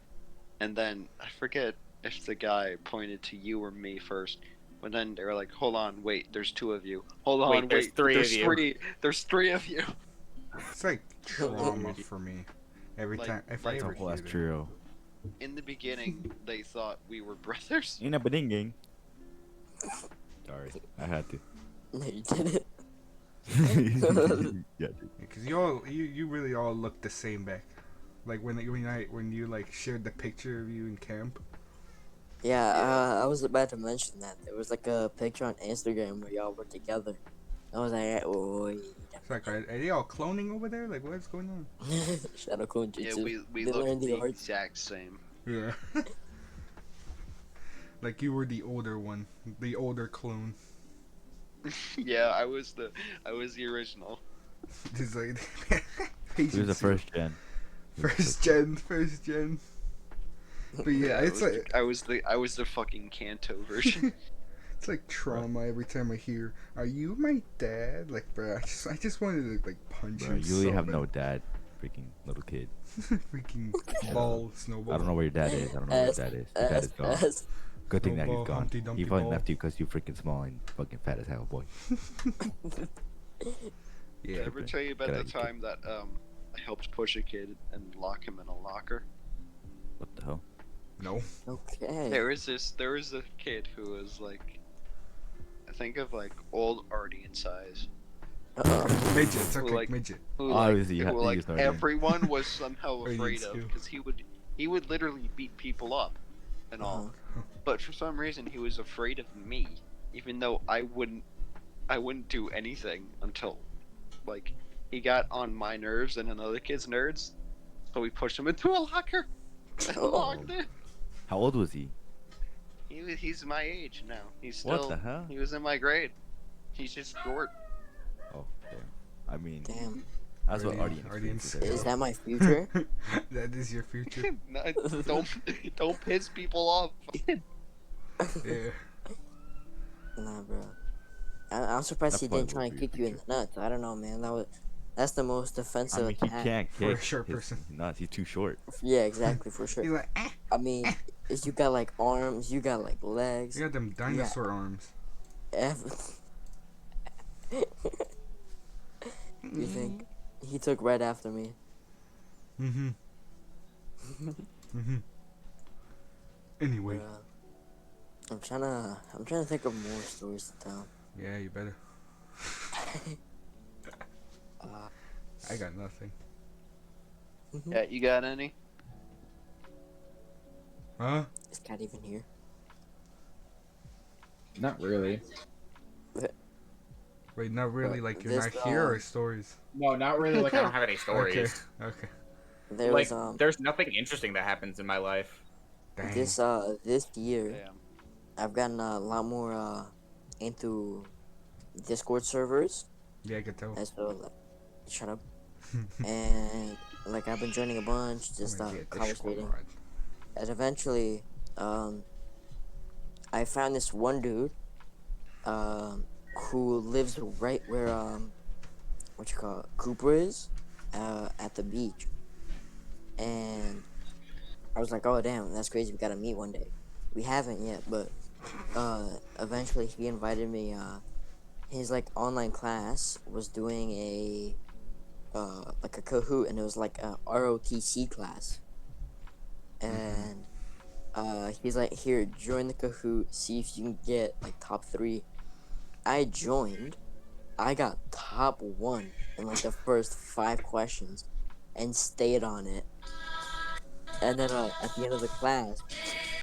and then I forget if the guy pointed to you or me first. But then they were like, "Hold on, wait, there's two of you. Hold on, Wait, there's three there's of you." three. There's three of you." It's like trauma for me. Every Like- time if like- I It's a ever whole hear ass that. trio. In the beginning, they thought we were brothers. In a bedinging. Sorry, I had to. No, you didn't. Yeah, dude. Because you really all look the same back. Like when you like shared the picture of you in camp. Yeah, I was about to mention that there was like a picture on Instagram where y'all were together. I was like, "Oh, It's like, are they all cloning over there? Like, what's going on? Shadow Clone Yeah, Jutsu." we They look learned the the art. exact same. Yeah. Like you were the older one, the older clone. Yeah, I was the original. Just like He was the Patience. first gen. First gen. But yeah, it's like I was the fucking Kanto version. it's like trauma every time I hear, "Are you my dad?" Like, bro, I just wanted to like punch Bro, him. you really so have bad. no dad, freaking little kid. Freaking ball, snowball. I don't know where your dad is. I don't know where your dad is. Your dad is gone. Good thing that he's Snowball, gone. Humpty He Dumpty fucking ball. left you because you freaking small and fucking fat as hell, boy. Did I Yeah. ever tell you about Get the out, you kid. time that I helped push a kid and lock him in a locker? What the hell? No. Okay. There was a kid who was like, I think of like old Artie in size, Midget. It's okay. Like- midget. who Obviously, you like, have who, to like use Artie. everyone was somehow Artie afraid needs of to. because he would literally beat people up and all. But for some reason, he was afraid of me, even though I wouldn't do anything until, like, he got on my nerves and another kid's nerves. So we pushed him into a locker and Oh. locked it. How old was he? He's my age now. He's What still. the hell? He was in my grade. He's just short. Oh, damn. I mean, Damn. that's what Artie- Artie Artie experiences and are. Is that my future? That is your future. No, don't piss people off. Yeah. Nah, bro. I'm surprised That he probably didn't try would and be kick you in the nuts. I don't know, man. That's the most I offensive mean, he attack. can't For a kick short his person. nuts. He's too short. Yeah, exactly, for He's sure. like, I mean, if you got like arms, you got like legs. you got them dinosaur arms. You think he took right after me? Mm-hmm. Mm-hmm. Anyway, Bruh. I'm trying to think of more stories to tell. yeah, you better. Uh, I got nothing. Yeah, you got any? Huh? is Cat even here? Not really. Wait, not really. But Like you're this, not here or stories? No, not really. Like I don't have any Okay. stories. Okay. There Like was there's nothing interesting that happens in my life. Dang. this year Damn. I've gotten a lot more into Discord servers. Yeah, I could tell. And so like, shut up. And like I've been joining a bunch, just Oh my God, conversating. Discord. And eventually, I found this one dude, who lives right where what you call it, Cooper is, at the beach. And I was like, oh damn, that's crazy. We gotta meet one day. We haven't yet, but eventually he invited me. His like online class was doing a like a Kahoot, and it was like a ROTC class. And he's like, here, join the Kahoot, see if you can get like top 3. I joined. I got top 1 in like the first 5 questions and stayed on it. And then at the end of the class,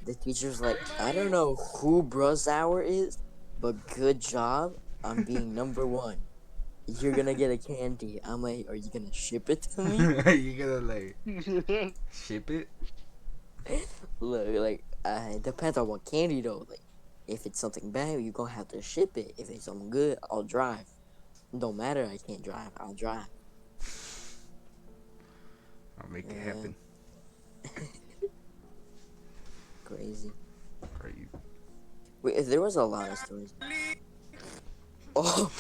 the teacher's like, I don't know who Bruzower is, but good job on being number 1. You're gonna get a candy. I'm like, are you gonna ship it to me? You gotta like ship it. Look, like, it depends on what candy though. Like, if it's something bad, you gonna have to ship it. If it's something good, I'll drive. Don't matter, I can't drive. I'll drive. I'll make it Yeah. happen. Crazy. Crazy. Wait, there was a lot of stories. Oh,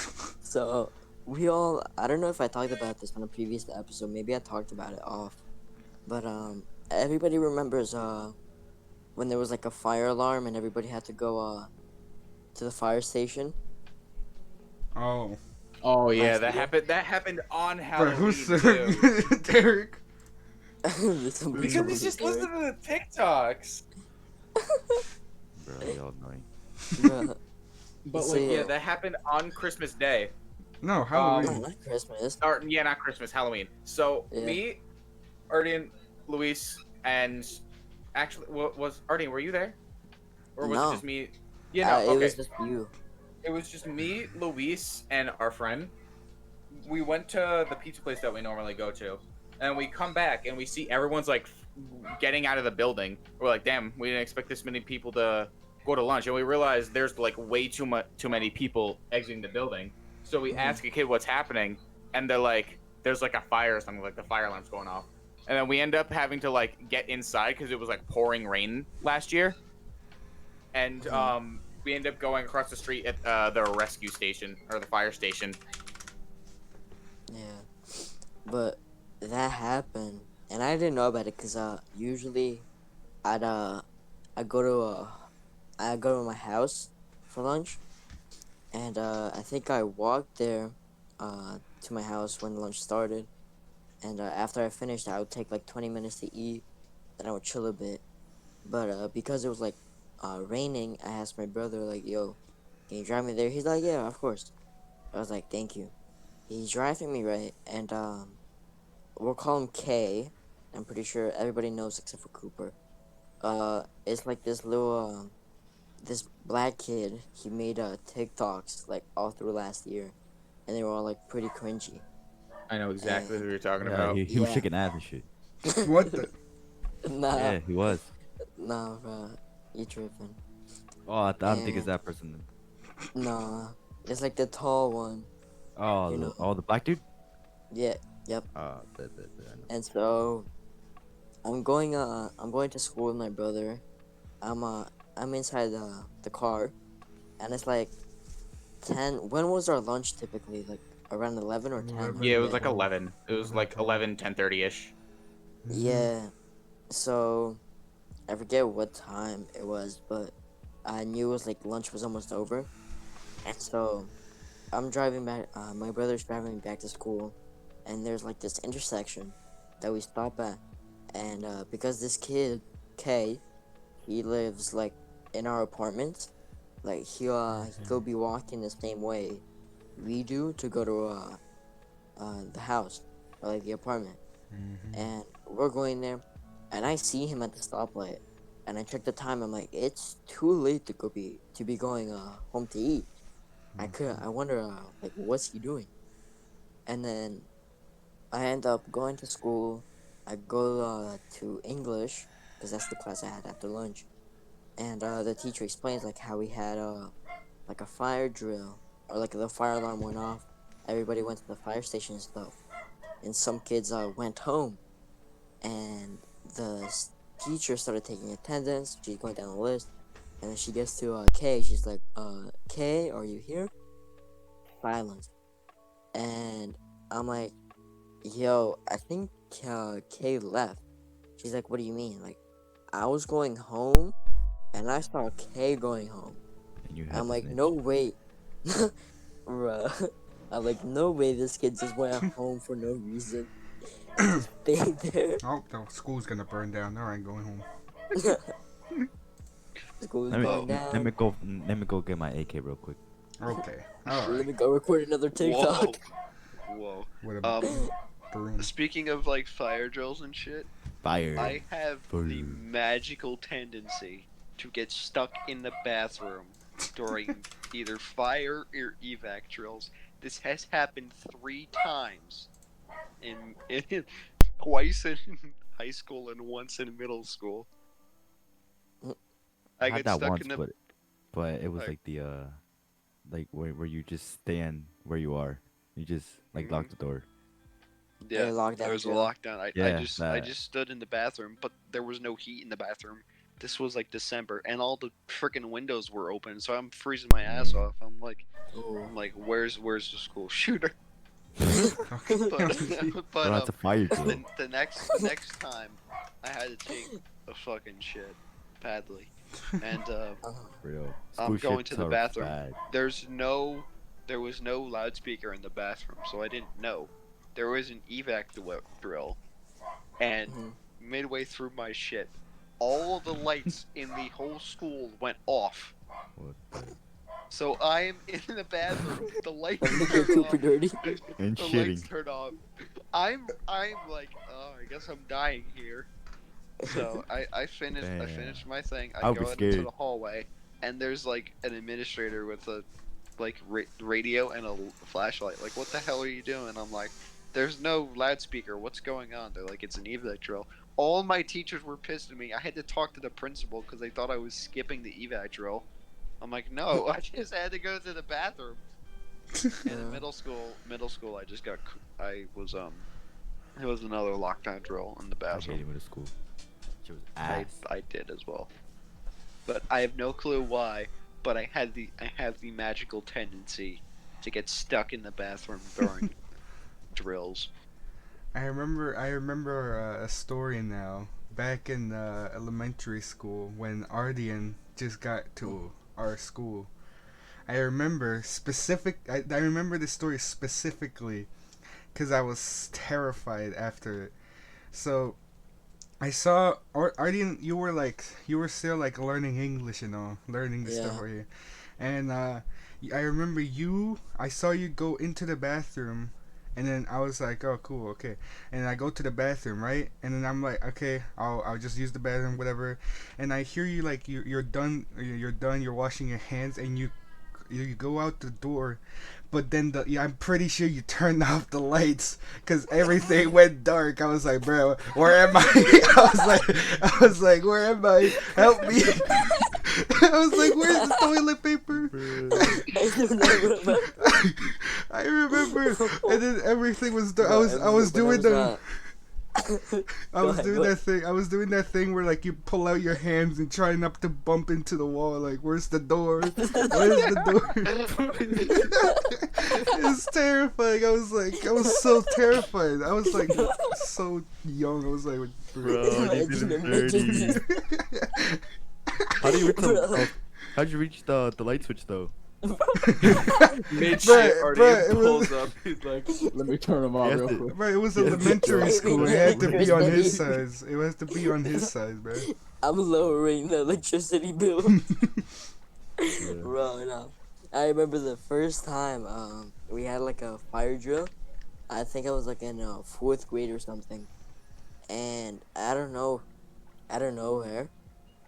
so we all. I don't know if I talked about this on a previous episode. Maybe I talked about it off. But everybody remembers when there was like a fire alarm and everybody had to go to the fire station. Oh, Oh yeah, Last that year? happened. That happened on bro, Halloween who's too. Derek? Because he's just listening to the TikToks. Bro, y'all annoying. Bruh. But So, like, yeah, that happened on Christmas Day. No, No, Halloween. not Christmas. Or yeah, not Christmas, Halloween. So Yeah. me, Arden, Luis, and actually, was Arden? Were you there? Or was No. it just me? Yeah, no. It Okay. was just you. It was just me, Luis, and our friend. We went to the pizza place that we normally go to, and we come back and we see everyone's like getting out of the building. We're like, damn, we didn't expect this many people to go to lunch, and we realized there's like way too many people exiting the building. So we ask a kid what's happening, and they're like, there's like a fire or something, like the fire alarm's going off. And then we end up having to like get inside because it was like pouring rain last year. And we end up going across the street at the rescue station or the fire station. Yeah, but that happened, and I didn't know about it because usually I'd I go to I go to my house for lunch, and I think I walked there to my house when lunch started, and after I finished, I would take like 20 minutes to eat, then I would chill a bit. But because it was like raining, I asked my brother like, "Yo, can you drive me there?" He's like, "Yeah, of course." I was like, "Thank you." He's driving me right, and we'll call him K. I'm pretty sure everybody knows except for Cooper. It's like this little this black kid. He made TikToks like all through last year, and they were all like pretty cringy. I know exactly who you're talking Yeah, about. he was Yeah. shaking ass and shit. What the? Nah, Yeah, he was. nah, bro, you tripping? Oh, I don't think Yeah. it's that person. Then. Nah, it's like the tall one. Oh, You know. the black dude. Yeah, yep. I know. And so I'm going to school with my brother. I'm inside the car, and it's like 10. When was our lunch typically? Like around 11 or 10? 11. Yeah, it was like Yeah. 11. It was like 11, 10:30ish. Yeah. So I forget what time it was, but I knew it was like lunch was almost over. And so I'm driving back, my brother's driving me back to school, and there's like this intersection that we stop at. And because this kid, K, he lives like in our apartment, like he'll be walking the same way we do to go to the house or like the apartment. And we're going there, and I see him at the stoplight, and I check the time. I'm like, it's too late to be going home to eat. I wonder like what's he doing? And then I end up going to school. I go to English because that's the class I had after lunch, and the teacher explains like how we had like a fire drill or like the fire alarm went off. Everybody went to the fire station and stuff, and some kids went home, and the teacher started taking attendance. She's going down the list, and then she gets to K. She's like, K, are you here? Silence. And I'm like, yo, I think K left. She's like, what do you mean? Like, I was going home, and I saw K going home. And you had I'm to like, snitch. no way. Bruh. I'm like, no way this kid just went home for no reason. And just stayed there. Oh, the school's gonna burn down. I ain't going home. School's Let me, going down. let me go get my AK real quick. Okay. Let Alright. me go record another TikTok. Whoa. What a broom. Speaking of like fire drills and shit, Fire. I have the Boom. magical tendency to get stuck in the bathroom during either fire or evac drills. This has happened 3 times in twice in high school and once in middle school. I had get that stuck once, in the but it was Like- like the like where you just stand where you are. You just like lock the door. yeah. lockdown There was a drill. lockdown. I Yeah, just that. stood in the bathroom, but there was no heat in the bathroom. This was like December, and all the freaking windows were open, so I'm freezing my ass off. I'm like, Ooh. where's the school shooter? Okay. But Well, that's a fire drill. the next time, I had to take a fucking shit badly, and Real. I'm School going shits to the are bathroom. bad. there was no loudspeaker in the bathroom, so I didn't know. There was an evac drill, and Mhm. midway through my shit, all of the lights in the whole school went off. What the- So I'm in the bathroom. The lights That make turn you off. super dirty. And The lights shitting. turn off. I'm like, oh, I guess I'm dying here. So I finished Damn. my thing. I I would go be out into scared. the hallway, and there's like an administrator with a like radio and a flashlight. Like, what the hell are you doing? I'm like, there's no loudspeaker. What's going on? They're like, it's an evac drill. All my teachers were pissed at me. I had to talk to the principal because they thought I was skipping the evac drill. I'm like, no, I just had to go to the bathroom. And in Yeah. middle school, I just got I was it was another lockdown drill in the I hated bathroom. middle school. She was I ass. I did as well, but I have no clue why. But I have the magical tendency to get stuck in the bathroom during drills. I remember a story now. Back in elementary school, when Ardian just got to our school, I remember I remember this story specifically, because I was terrified after it. So I saw Ardian. You were still like learning English, learning the stuff Yeah. for you, and I remember I saw you go into the bathroom. And then I was like, oh, cool, okay. And I go to the bathroom, right? And then I'm like, okay, I'll just use the bathroom, whatever. And I hear you like you're done. You're washing your hands, and you go out the door. But then I'm pretty sure you turned off the lights because everything went dark. I was like, bro, where am I? I was like, where am I? Help me! I was like, where's the toilet paper? I remember, and then everything was dark. I was doing that thing. I was doing that thing where like you pull out your hands and try not to bump into the wall. Like, where's the door? Where's the door? It's terrifying. I was so terrified. I was like so young. I was like, Bro, you did it dirty. How do you reach how'd you reach the light switch though? Mid Bruh, shit, bruh, Ardian it was- pulls up. He's like, Let me turn them off Yes, real it- quick. Bro, it was Yes, elementary bro. school. It had to be on his size. It has to be on his size, bro. I'm lowering the electricity bill. Bro, no. I remember the first time we had like a fire drill. I think I was like in 4th grade or something. And I don't know where.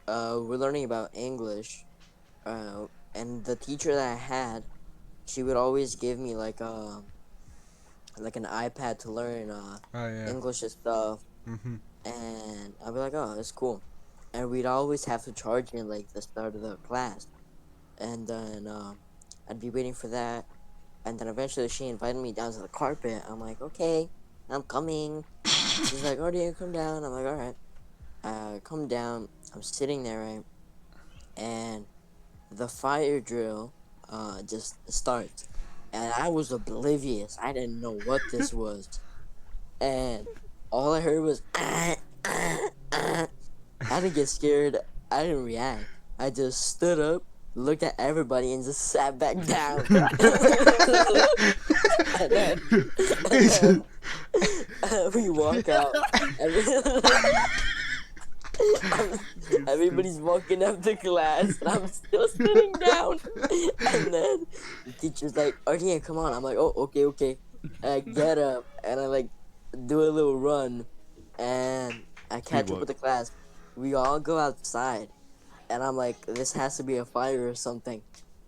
We're learning about English. And the teacher that I had, she would always give me like an iPad to learn Oh yeah. English and stuff. Mhm. And I'd be like, oh, that's cool. And we'd always have to charge in like the start of the class. And then I'd be waiting for that. And then eventually she invited me down to the carpet. I'm like, okay, I'm coming. She's like, oh, do you come down? I'm like, all right. I come down. I'm sitting there, right? And the fire drill just starts. And I was oblivious. I didn't know what this was. And all I heard was, I didn't get scared. I didn't react. I just stood up, looked at everybody, and just sat back down. And then we walk out. Everybody's walking up to class, and I'm still sitting down. And then the teacher's like, "Ardian, come on." I'm like, "Oh, okay." I get up and I like do a little run, and I catch up with the class. We all go outside, and I'm like, "This has to be a fire or something."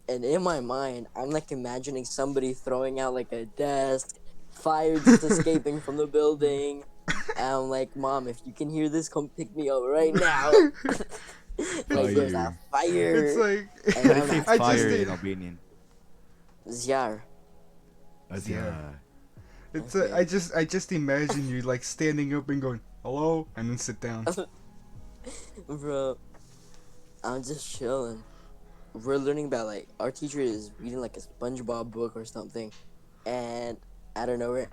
And in my mind, I'm like imagining somebody throwing out like a desk, fire just escaping from the building. And I'm like, Mom, if you can hear this, come pick me up right now. Like, there's a fire. It's like And They I'm say like, I fire just in did- Albanian. Zjar. Yeah. it's I just imagine you like standing up and going hello and then sit down. Bro, I'm just chilling. We're learning about like our teacher is reading like a SpongeBob book or something, and I don't know where.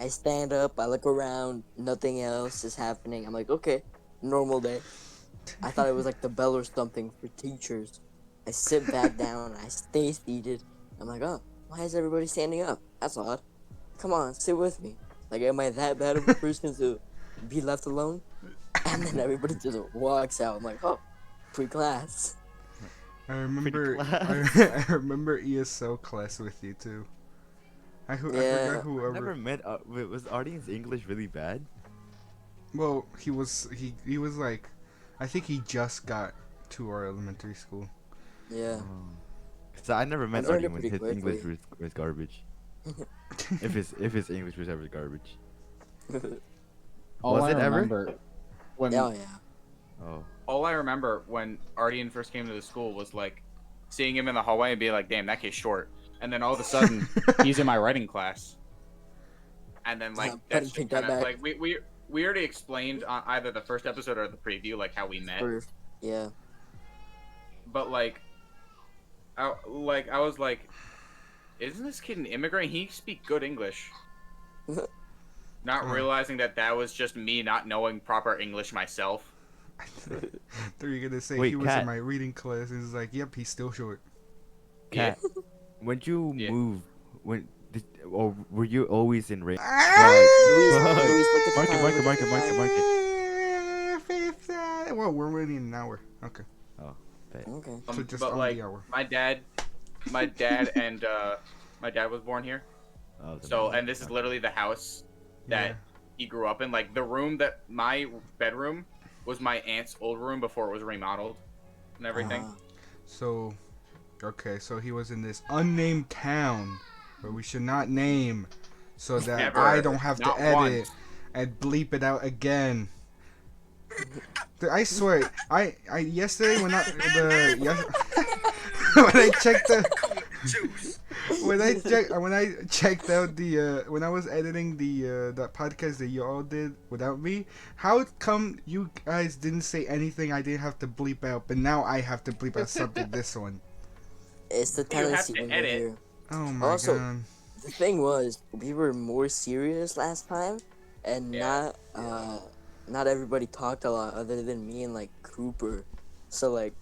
I stand up, I look around, nothing else is happening. I'm like, okay, normal day. I thought it was like the bell or something for teachers. I sit back down, I stay seated. I'm like, oh, why is everybody standing up? That's odd. Come on, sit with me. Like, am I that bad of a person to be left alone? And then everybody just walks out. I'm like, oh, pre-class. I remember class. I remember ESL class with you too. I Yeah. forgot I whoever. never met. Was Ardian's English really bad? Well, he was like, I think he just got to our elementary school. Yeah. So I never met learned it Ardian when pretty his English quickly. was garbage. if his English was ever garbage. All Was I it ever? remember when Oh, yeah. Oh. all I remember when Ardian first came to the school was like seeing him in the hallway and being like, "Damn, that kid's short." And then all of a sudden, he's in my writing class. and then like Buddy, that's take just that kind of back. like we already explained on either the first episode or the preview like how we met. Yeah. But like, I was like, isn't this kid an immigrant? He speak good English. Not Huh. realizing that was just me not knowing proper English myself. They're gonna say Wait, he was Kat. in my reading class, and he's like, "Yep, he's still short." Cat, when you Yeah. move, or were you always in range? Luis, Fuck. Luis, look at the Mark it, time, mark it, look mark at it, the mark it, time. mark it. Well, we're already in an hour. Okay, Okay. so just But on like the hour. my dad and my dad was born here. Oh, the So man. and this is literally the house that Yeah. he grew up in. Like the room that my bedroom was my aunt's old room before it was remodeled and everything. So, okay, so he was in this unnamed town where we should not name, so that Never. I don't have to Not edit once. and bleep it out again. Dude, I swear, I yesterday when when I checked the when I checked out the when I was editing the that podcast that you all did without me, how come you guys didn't say anything I didn't have to bleep out, but now I have to bleep out something this one? It's the You have tendency to when you're edit. here. Oh my Also- god. The thing was, we were more serious last time, and Yeah. not everybody talked a lot other than me and like Cooper. So like,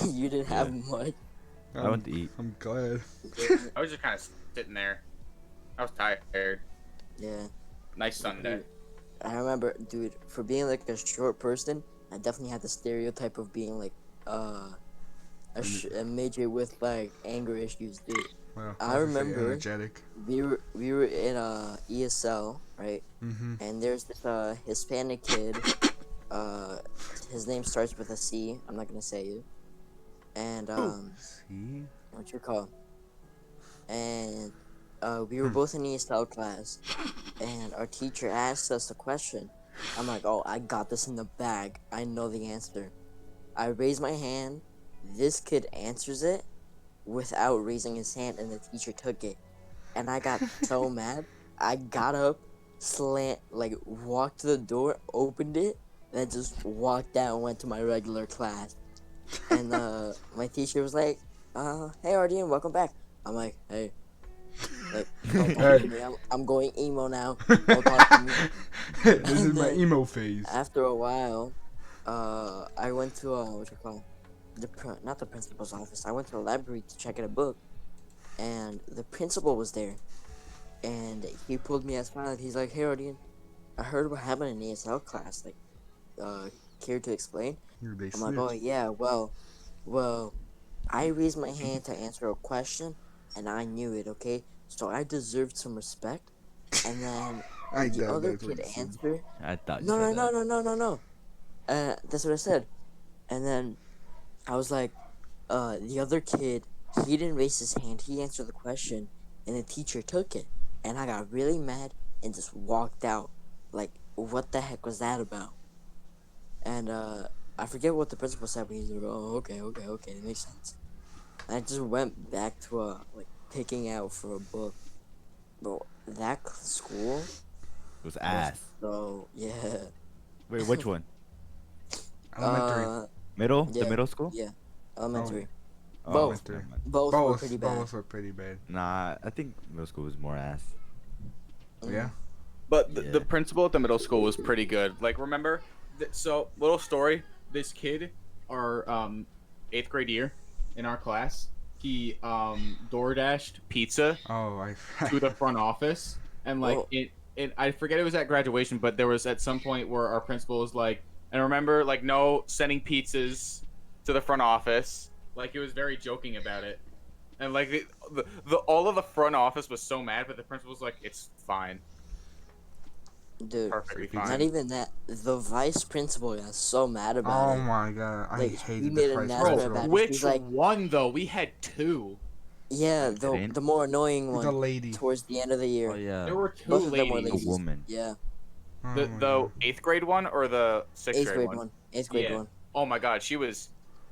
you didn't have much. I went to eat. I'm glad. I was just kind of sitting there. I was tired. Yeah. Nice Sunday. I remember, dude, for being like a short person, I definitely had the stereotype of being like a midget with like anger issues, dude. Well, I remember- energetic. We were in ESL, right? Mm-hmm. And there's this Hispanic kid. His name starts with a C. I'm not gonna say it. And See? what you call? And we were both in ESL class, and our teacher asked us a question. I'm like, oh, I got this in the bag. I know the answer. I raise my hand. This kid answers it without raising his hand, and the teacher took it. And I got so mad. I got up, walked to the door, opened it, then just walked out and went to my regular class. And my teacher was like, hey Ardian, welcome back. I'm like, hey. Like, don't talk to me. I'm going emo now. Don't talk to me. This is And my then- emo phase. After a while, I went to not the principal's office. I went to the library to check out a book, and the principal was there, and he pulled me aside. He's like, "Hey, Ardian, I heard what happened in ESL class. Like, care to explain?" They I'm like, "Oh snitched. yeah, well, I raised my hand to answer a question, and I knew it. Okay, so I deserved some respect." And then I the doubt other that's what kid you said. answered. I thought you No, said that. no. That's what I said. And then I was like, the other kid, he didn't raise his hand. He answered the question, and the teacher took it. And I got really mad and just walked out. Like, what the heck was that about? And I forget what the principal said, but he's like, oh, okay, it makes sense. And I just went back to picking out for a book. Bro, that school, It was ass. so yeah. Wait, which one? Elementary. Middle? yeah. The middle school? Yeah, elementary. Oh, Both. Elementary. never mind. Both were pretty bad. Both were pretty bad. Nah, I think middle school was more ass. Yeah. But Yeah. the principal at the middle school was pretty good. Like, remember? So, little story. This kid, our 8th grade year in our class, he DoorDashed pizza Oh, I. to the front office. And, like, Oh. I forget it was at graduation, but there was at some point where our principal was like, and remember, like, no sending pizzas to the front office. Like, he was very joking about it. And, like, the all of the front office was so mad, but the principal was like, it's fine. Dude, Perfectly Free fine. not even that. The vice principal got so mad about Oh it. my god, I Like, he hated made the a vice announcement principal. about it. Which He's like- one, though? We had 2. Yeah, didn't? the more annoying The one lady. towards the end of the year. Oh yeah. There were 2 Both of them were ladies. A ladies. woman. Yeah, Oh The my the God. 8th grade one or the 6th eighth grade, grade one? one. Eighth grade Yeah. one. Oh my god, she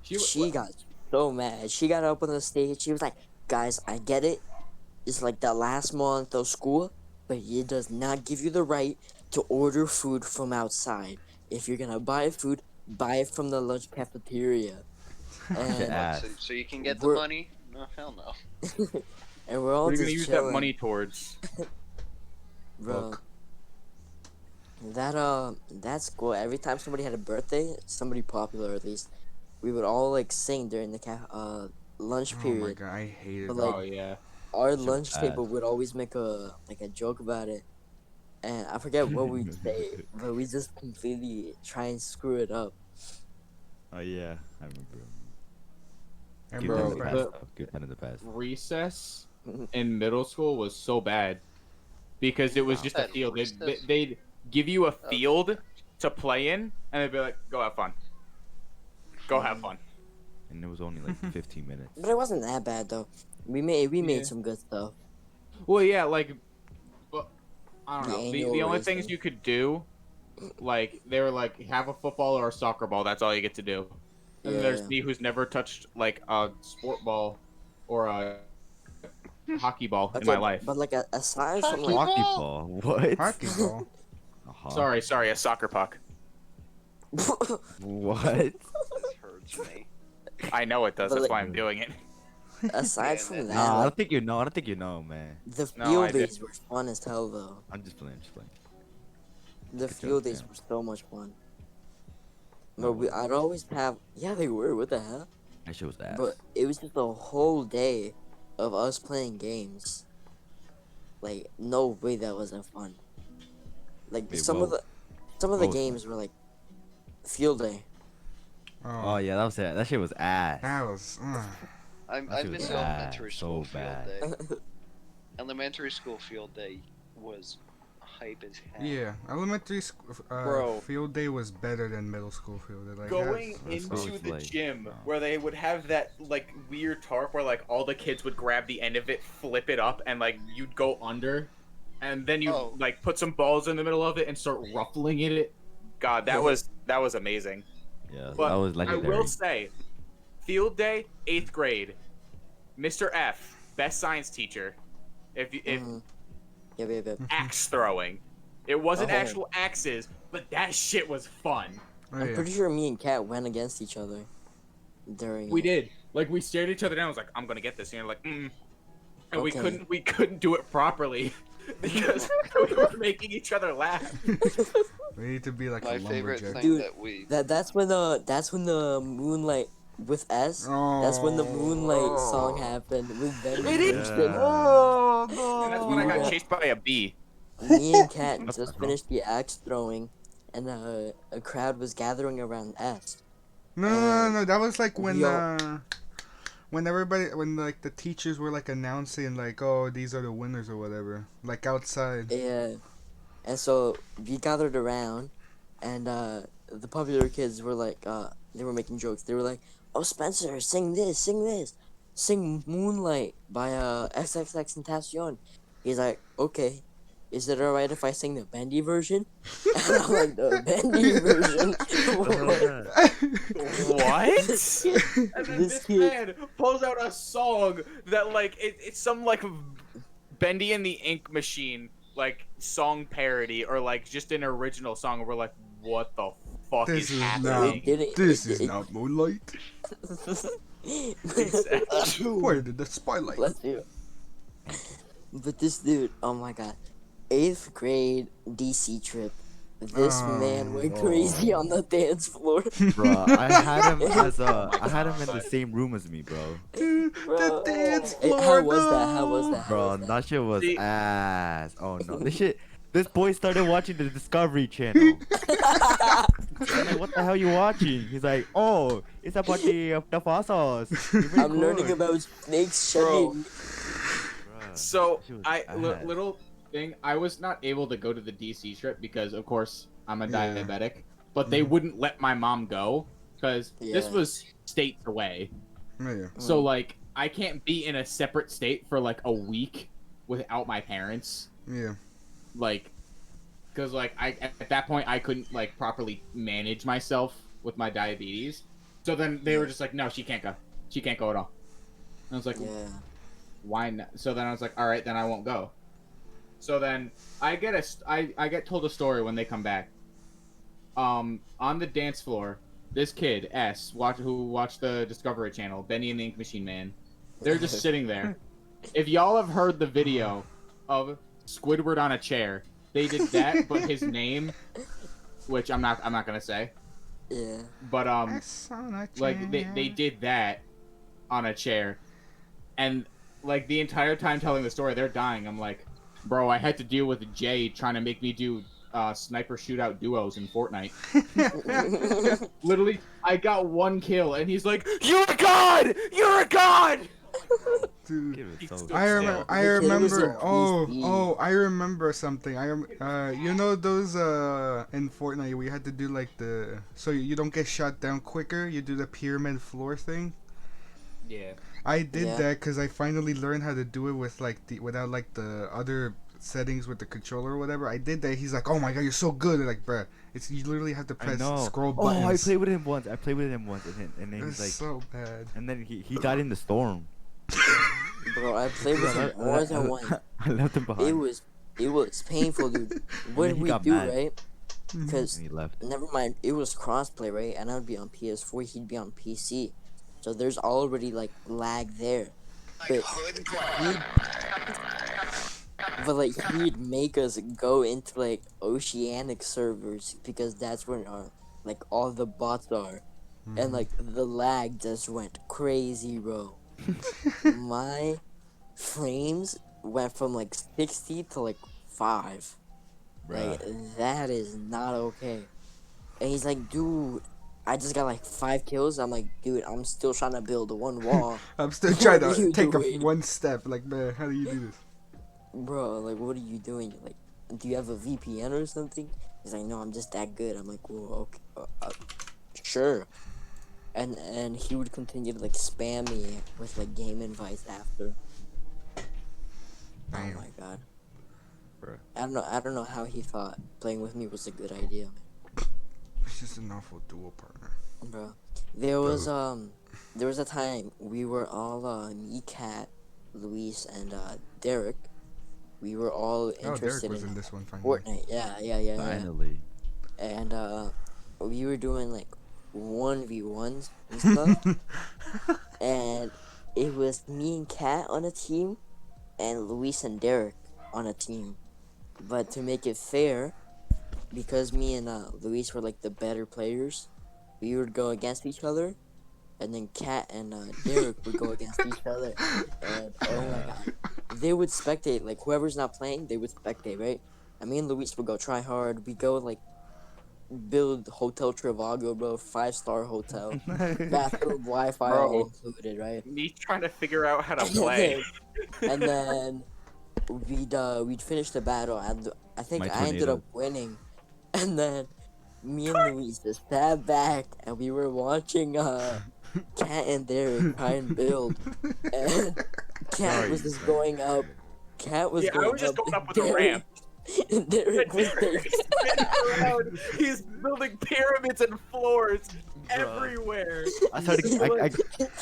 She got so mad. She got up on the stage. She was like, "Guys, I get it. It's like the last month of school, but it does not give you the right to order food from outside. If you're gonna buy food, buy it from the lunch cafeteria. Shit, And, ass. So you can get the We're- money? No, hell no. and we're all What are you just gonna use chilling. that money towards? Bro, that school, every time somebody had a birthday, somebody popular at least, we would all like sing during the lunch Oh my period. god, I hated But, that. like, Oh yeah. Our Shit, lunch bad. table would always make a joke about it, and I forget what we'd say, but we just completely try and screw it up. Oh yeah, I remember. I Keep that in Bro, the remember past. the- Though. Keep that in the past. Recess in middle school was so bad because it was Wow. just a That field. recess? They'd give you a field to play in, and they'd be like, "Go have fun. Go have fun." And it was only like 15 minutes. But it wasn't that bad though. We made Yeah. some good stuff. Well, yeah, like, but I don't The know. The annual only race things thing? you could do, like, they were like, have a football or a soccer ball. That's all you get to do. And then there's Yeah. me who's never touched like a sport ball or a hockey ball in my life. But like aside from like, Hockey ball. What? Hockey ball. Uh-huh. Sorry, a soccer puck. What? This hurts me. I know it does. But, That's like- why I'm doing it. aside Yeah, from man. that, Nah, I like, don't think you know. I don't think you know, man. the No, field I did. days were fun as hell though. I'm just playing. Just playing. The Good field job, days yeah. were so much fun. No, But I'd always have, yeah, they were. What the hell? That shit was ass. But it was just a whole day of us playing games. Like no way that wasn't fun. Like Wait, some of what- the what was games were like field day. Oh yeah, that was it. That shit was ass. That was. I That shit miss was elementary bad, school so field bad. day. Elementary school field day was hype as hell. Yeah, elementary Bro. field day was better than middle school field day. Like, Going that's into always the like- gym oh. where they would have that like weird tarp where like all the kids would grab the end of it, flip it up, and like you'd go under, and then you Oh. like put some balls in the middle of it and start ruffling it. God, that was amazing. Yeah, But that was I legendary. will say, field day, 8th grade, Mr. F, best science teacher. If Mhm. Yep. axe throwing, it wasn't Oh. actual axes, but that shit was fun. Oh, I'm yeah. pretty sure me and Kat went against each other during. We it. did. Like we stared each other down. I was like, "I'm gonna get this," and you're like, "Mm." And Okay. we couldn't do it properly because we were making each other laugh. We need to be like My a favorite lumberjack. thing Dude, that we That's when the moonlight with S. That's when the moonlight song happened with Ben. It is. Houston. Oh no! And that's when I got Yeah. chased by a bee. Me and Kat just finished the axe throwing, and a crowd was gathering around S. No. That was like when Yo. when everybody when like the teachers were like announcing like, oh, these are the winners or whatever, like outside. Yeah, and so we gathered around, and the popular kids were like, they were making jokes. They were like, "Oh, Spencer, sing this, sing Moonlight by XXXTentacion." He's like, "Okay, is it alright if I sing the bendy version?" And I'm like, "The bendy version." What? And then This this kid- man pulls out a song that like it's some like Bendy and the Ink Machine like song parody or like just an original song. And we're like, what the fuck This is is happening? This is not moonlight. Exactly. Where did the spotlight? Bless you. But this dude, oh my god, 8th grade DC trip. This man went Oh. crazy on the dance floor. Bro, I had him as my I had him in God. the same room as me, bro. Dude, the Bro. dance Hey, floor. how was that? How was no. that? Bro, that shit was See- ass. Oh no, this boy started watching the Discovery Channel. I'm like, what the hell you watching? He's like, oh, it's about the fossils. I'm learning about snakes Bro. shedding. So She was I bad. little thing, I was not able to go to the DC trip because of course I'm a Yeah. diabetic, but they wouldn't let my mom go because this Yeah. was states away. Yeah. So like I can't be in a separate state for like a week without my parents. Yeah. Like because like I at that point I couldn't like properly manage myself with my diabetes. So then they were just like, no, she can't go. She can't go at all. And I was like, Yeah. why not? So then I was like, all right, then I won't go. So then I get told a story when they come back. On the dance floor, this kid who watched the Discovery Channel, Benny and the Ink Machine Man, they're just sitting there. If y'all have heard the video of Squidward on a chair, they did that, but his name, which I'm not gonna say, Yeah. but like they did that on a chair, and like the entire time telling the story, they're dying. I'm like, bro, I had to deal with Jay trying to make me do sniper shootout duos in Fortnite. Literally, I got 1 kill, and he's like, "You're a god! You're a god!" Dude. Kid was He so stood still. I The kid was remember. a Oh, beast. I remember something. You know those in Fortnite we had to do like so you don't get shot down quicker. You do the pyramid floor thing. Yeah. I did Yeah. that because I finally learned how to do it with without like the other settings with the controller or whatever. I did that. He's like, "Oh my god, you're so good!" Like, bruh, you literally have to I press know. scroll Oh, I buttons. played with him once. And then It was he's like, so bad. and then he died in the storm. Bro, I played with him more than once. I left him behind. It was painful, dude. What then did he we got do, mad. right? Because And he left. never mind, it was crossplay, right? And I'd be on PS4, he'd be on PC. So there's already like lag there. But he'd make us go into like oceanic servers because that's where like all the bots are. And like the lag just went crazy, bro. My frames went from like 60 to like 5. Like, that is not okay. And he's like, dude, I just got like 5 kills. I'm like, dude, I'm still trying to build 1 wall. I'm still trying What are to you take doing? one step. Like, man, how do you do this? Bro, like, what are you doing? Like, do you have a VPN or something? He's like, no, I'm just that good. I'm like, well, okay, sure. And he would continue to like spam me with like game invites after. Oh Damn. my god. Bruh. I don't know how he thought playing with me was a good idea, It's just an awful dual partner. bro. There was a time we were all me, Kat, Luis, and Derek. We were all Oh, Derek interested was in in this one finally. Fortnite. Yeah. Finally. And we were doing like 1v1s and stuff. And it was me and Kat on a team, and Luis and Derek on a team. But to make it fair, because me and Luis were like the better players, we would go against each other, and then Kat and Derek would go against each other. And oh my god, they would spectate. Like whoever's not playing, they would spectate, right? And me and Luis would go try hard. We go like build Hotel Trivago, bro, 5-star hotel, bathroom, Wi-Fi all Bro. included, right? Me trying to figure out how to play. And then we'd finish the battle, and I think My I ended tornado. up winning. And then me and Luis just sat back, and we were watching Kat and Derek try and build, and Kat Sorry, was just man. going up. Kat was Yeah, going I was just up. going up with Derek- a ramp. and Derek was Derek is spinning around. He's building pyramids and floors everywhere. I started.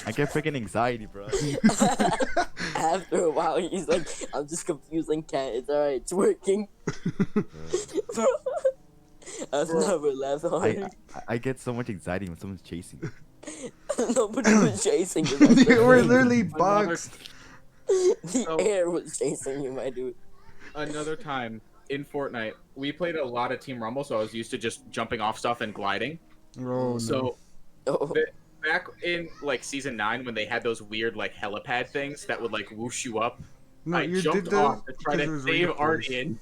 I get freaking anxiety, bro. After a while, he's like, I'm just confusing Kat. It's alright, it's working. Bro, I've Bro. never laughed harder. I get so much anxiety when someone's chasing me. Nobody was chasing you. That's the They were thing. literally Another- boxed. The So- air was chasing you, my dude. Another time in Fortnite, we played a lot of Team Rumble, so I was used to just jumping off stuff and gliding. Oh, no. So Oh, back in like season 9, when they had those weird like helipad things that would like whoosh you up, No, I you jumped did that off to try because it to was save redeploys. Ardian.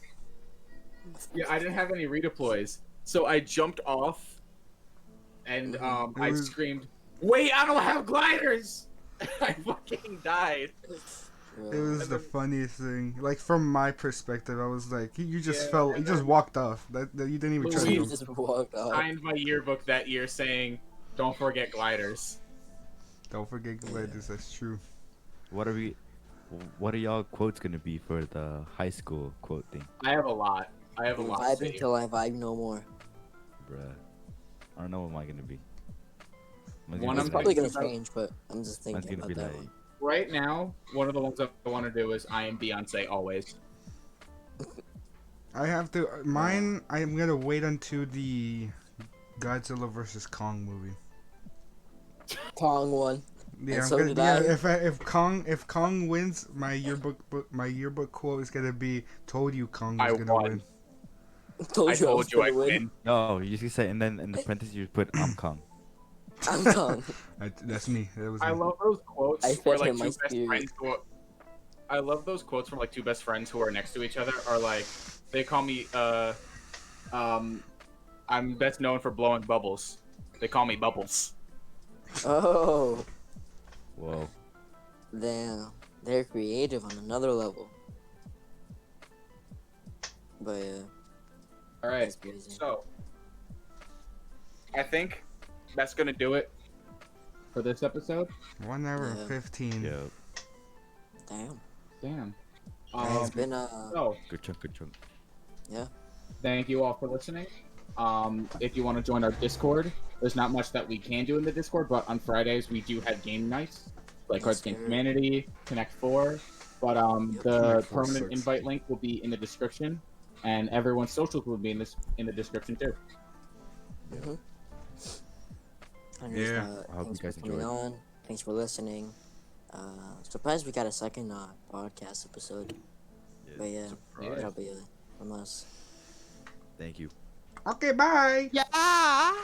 Yeah, I didn't have any redeploys, so I jumped off, and It I was- screamed, "Wait, I don't have gliders!" I fucking died. It was the funniest thing. Like from my perspective, I was like, you just Yeah, fell, you and just walked off. That you didn't even try to You go. Louise- just walked off. Signed my yearbook that year saying, "Don't forget gliders." Don't forget gliders. That's true. What are y'all quotes gonna be for the high school quote thing, I have a lot. I have a lot. Vibe saved. until I vibe no more. bruh? I don't know what am I gonna be. Mine's One gonna It's I'm be probably thinking gonna about- change, but I'm just Mine's thinking gonna about be that like, one. Right now, one of the ones I want to do is "I am Beyonce always." I have to. Mine. I'm gonna wait until the Godzilla versus Kong movie. Kong won. Yeah, so did yeah. I. If Kong wins, my yearbook quote is gonna be, "Told you Kong was I gonna won. win." Told I you told was you I gonna win. win. No, you just say, and then in the parentheses you put I'm Kong. I'm Kong. That's me. That was I me. love those quotes I where fed like him my two best spirit. friends who are, I love those quotes from like two best friends who are next to each other are like they call me I'm best known for blowing bubbles. They call me Bubbles. Oh, Whoa. they're creative on another level. But yeah, All right. that's crazy. So I think that's gonna do it. For this episode. 1 hour Yeah. and 15. Yeah. Damn. Damn. It's been So Good chunk, good chunk. Thank you all for listening. If you want to join our Discord, there's not much that we can do in the Discord, but on Fridays we do have game nights, like Yes, Cards Against sir. Humanity, Connect 4. But Yep, the Connect 4 permanent sucks. invite link will be in the description, and everyone's socials will be in the description too. And Yeah. I hope thanks you guys for coming enjoyed. on. Thanks for listening. Surprised we got a second podcast episode. But yeah, Surprise. that'll be it from us. Thank you. Okay, bye. yeah.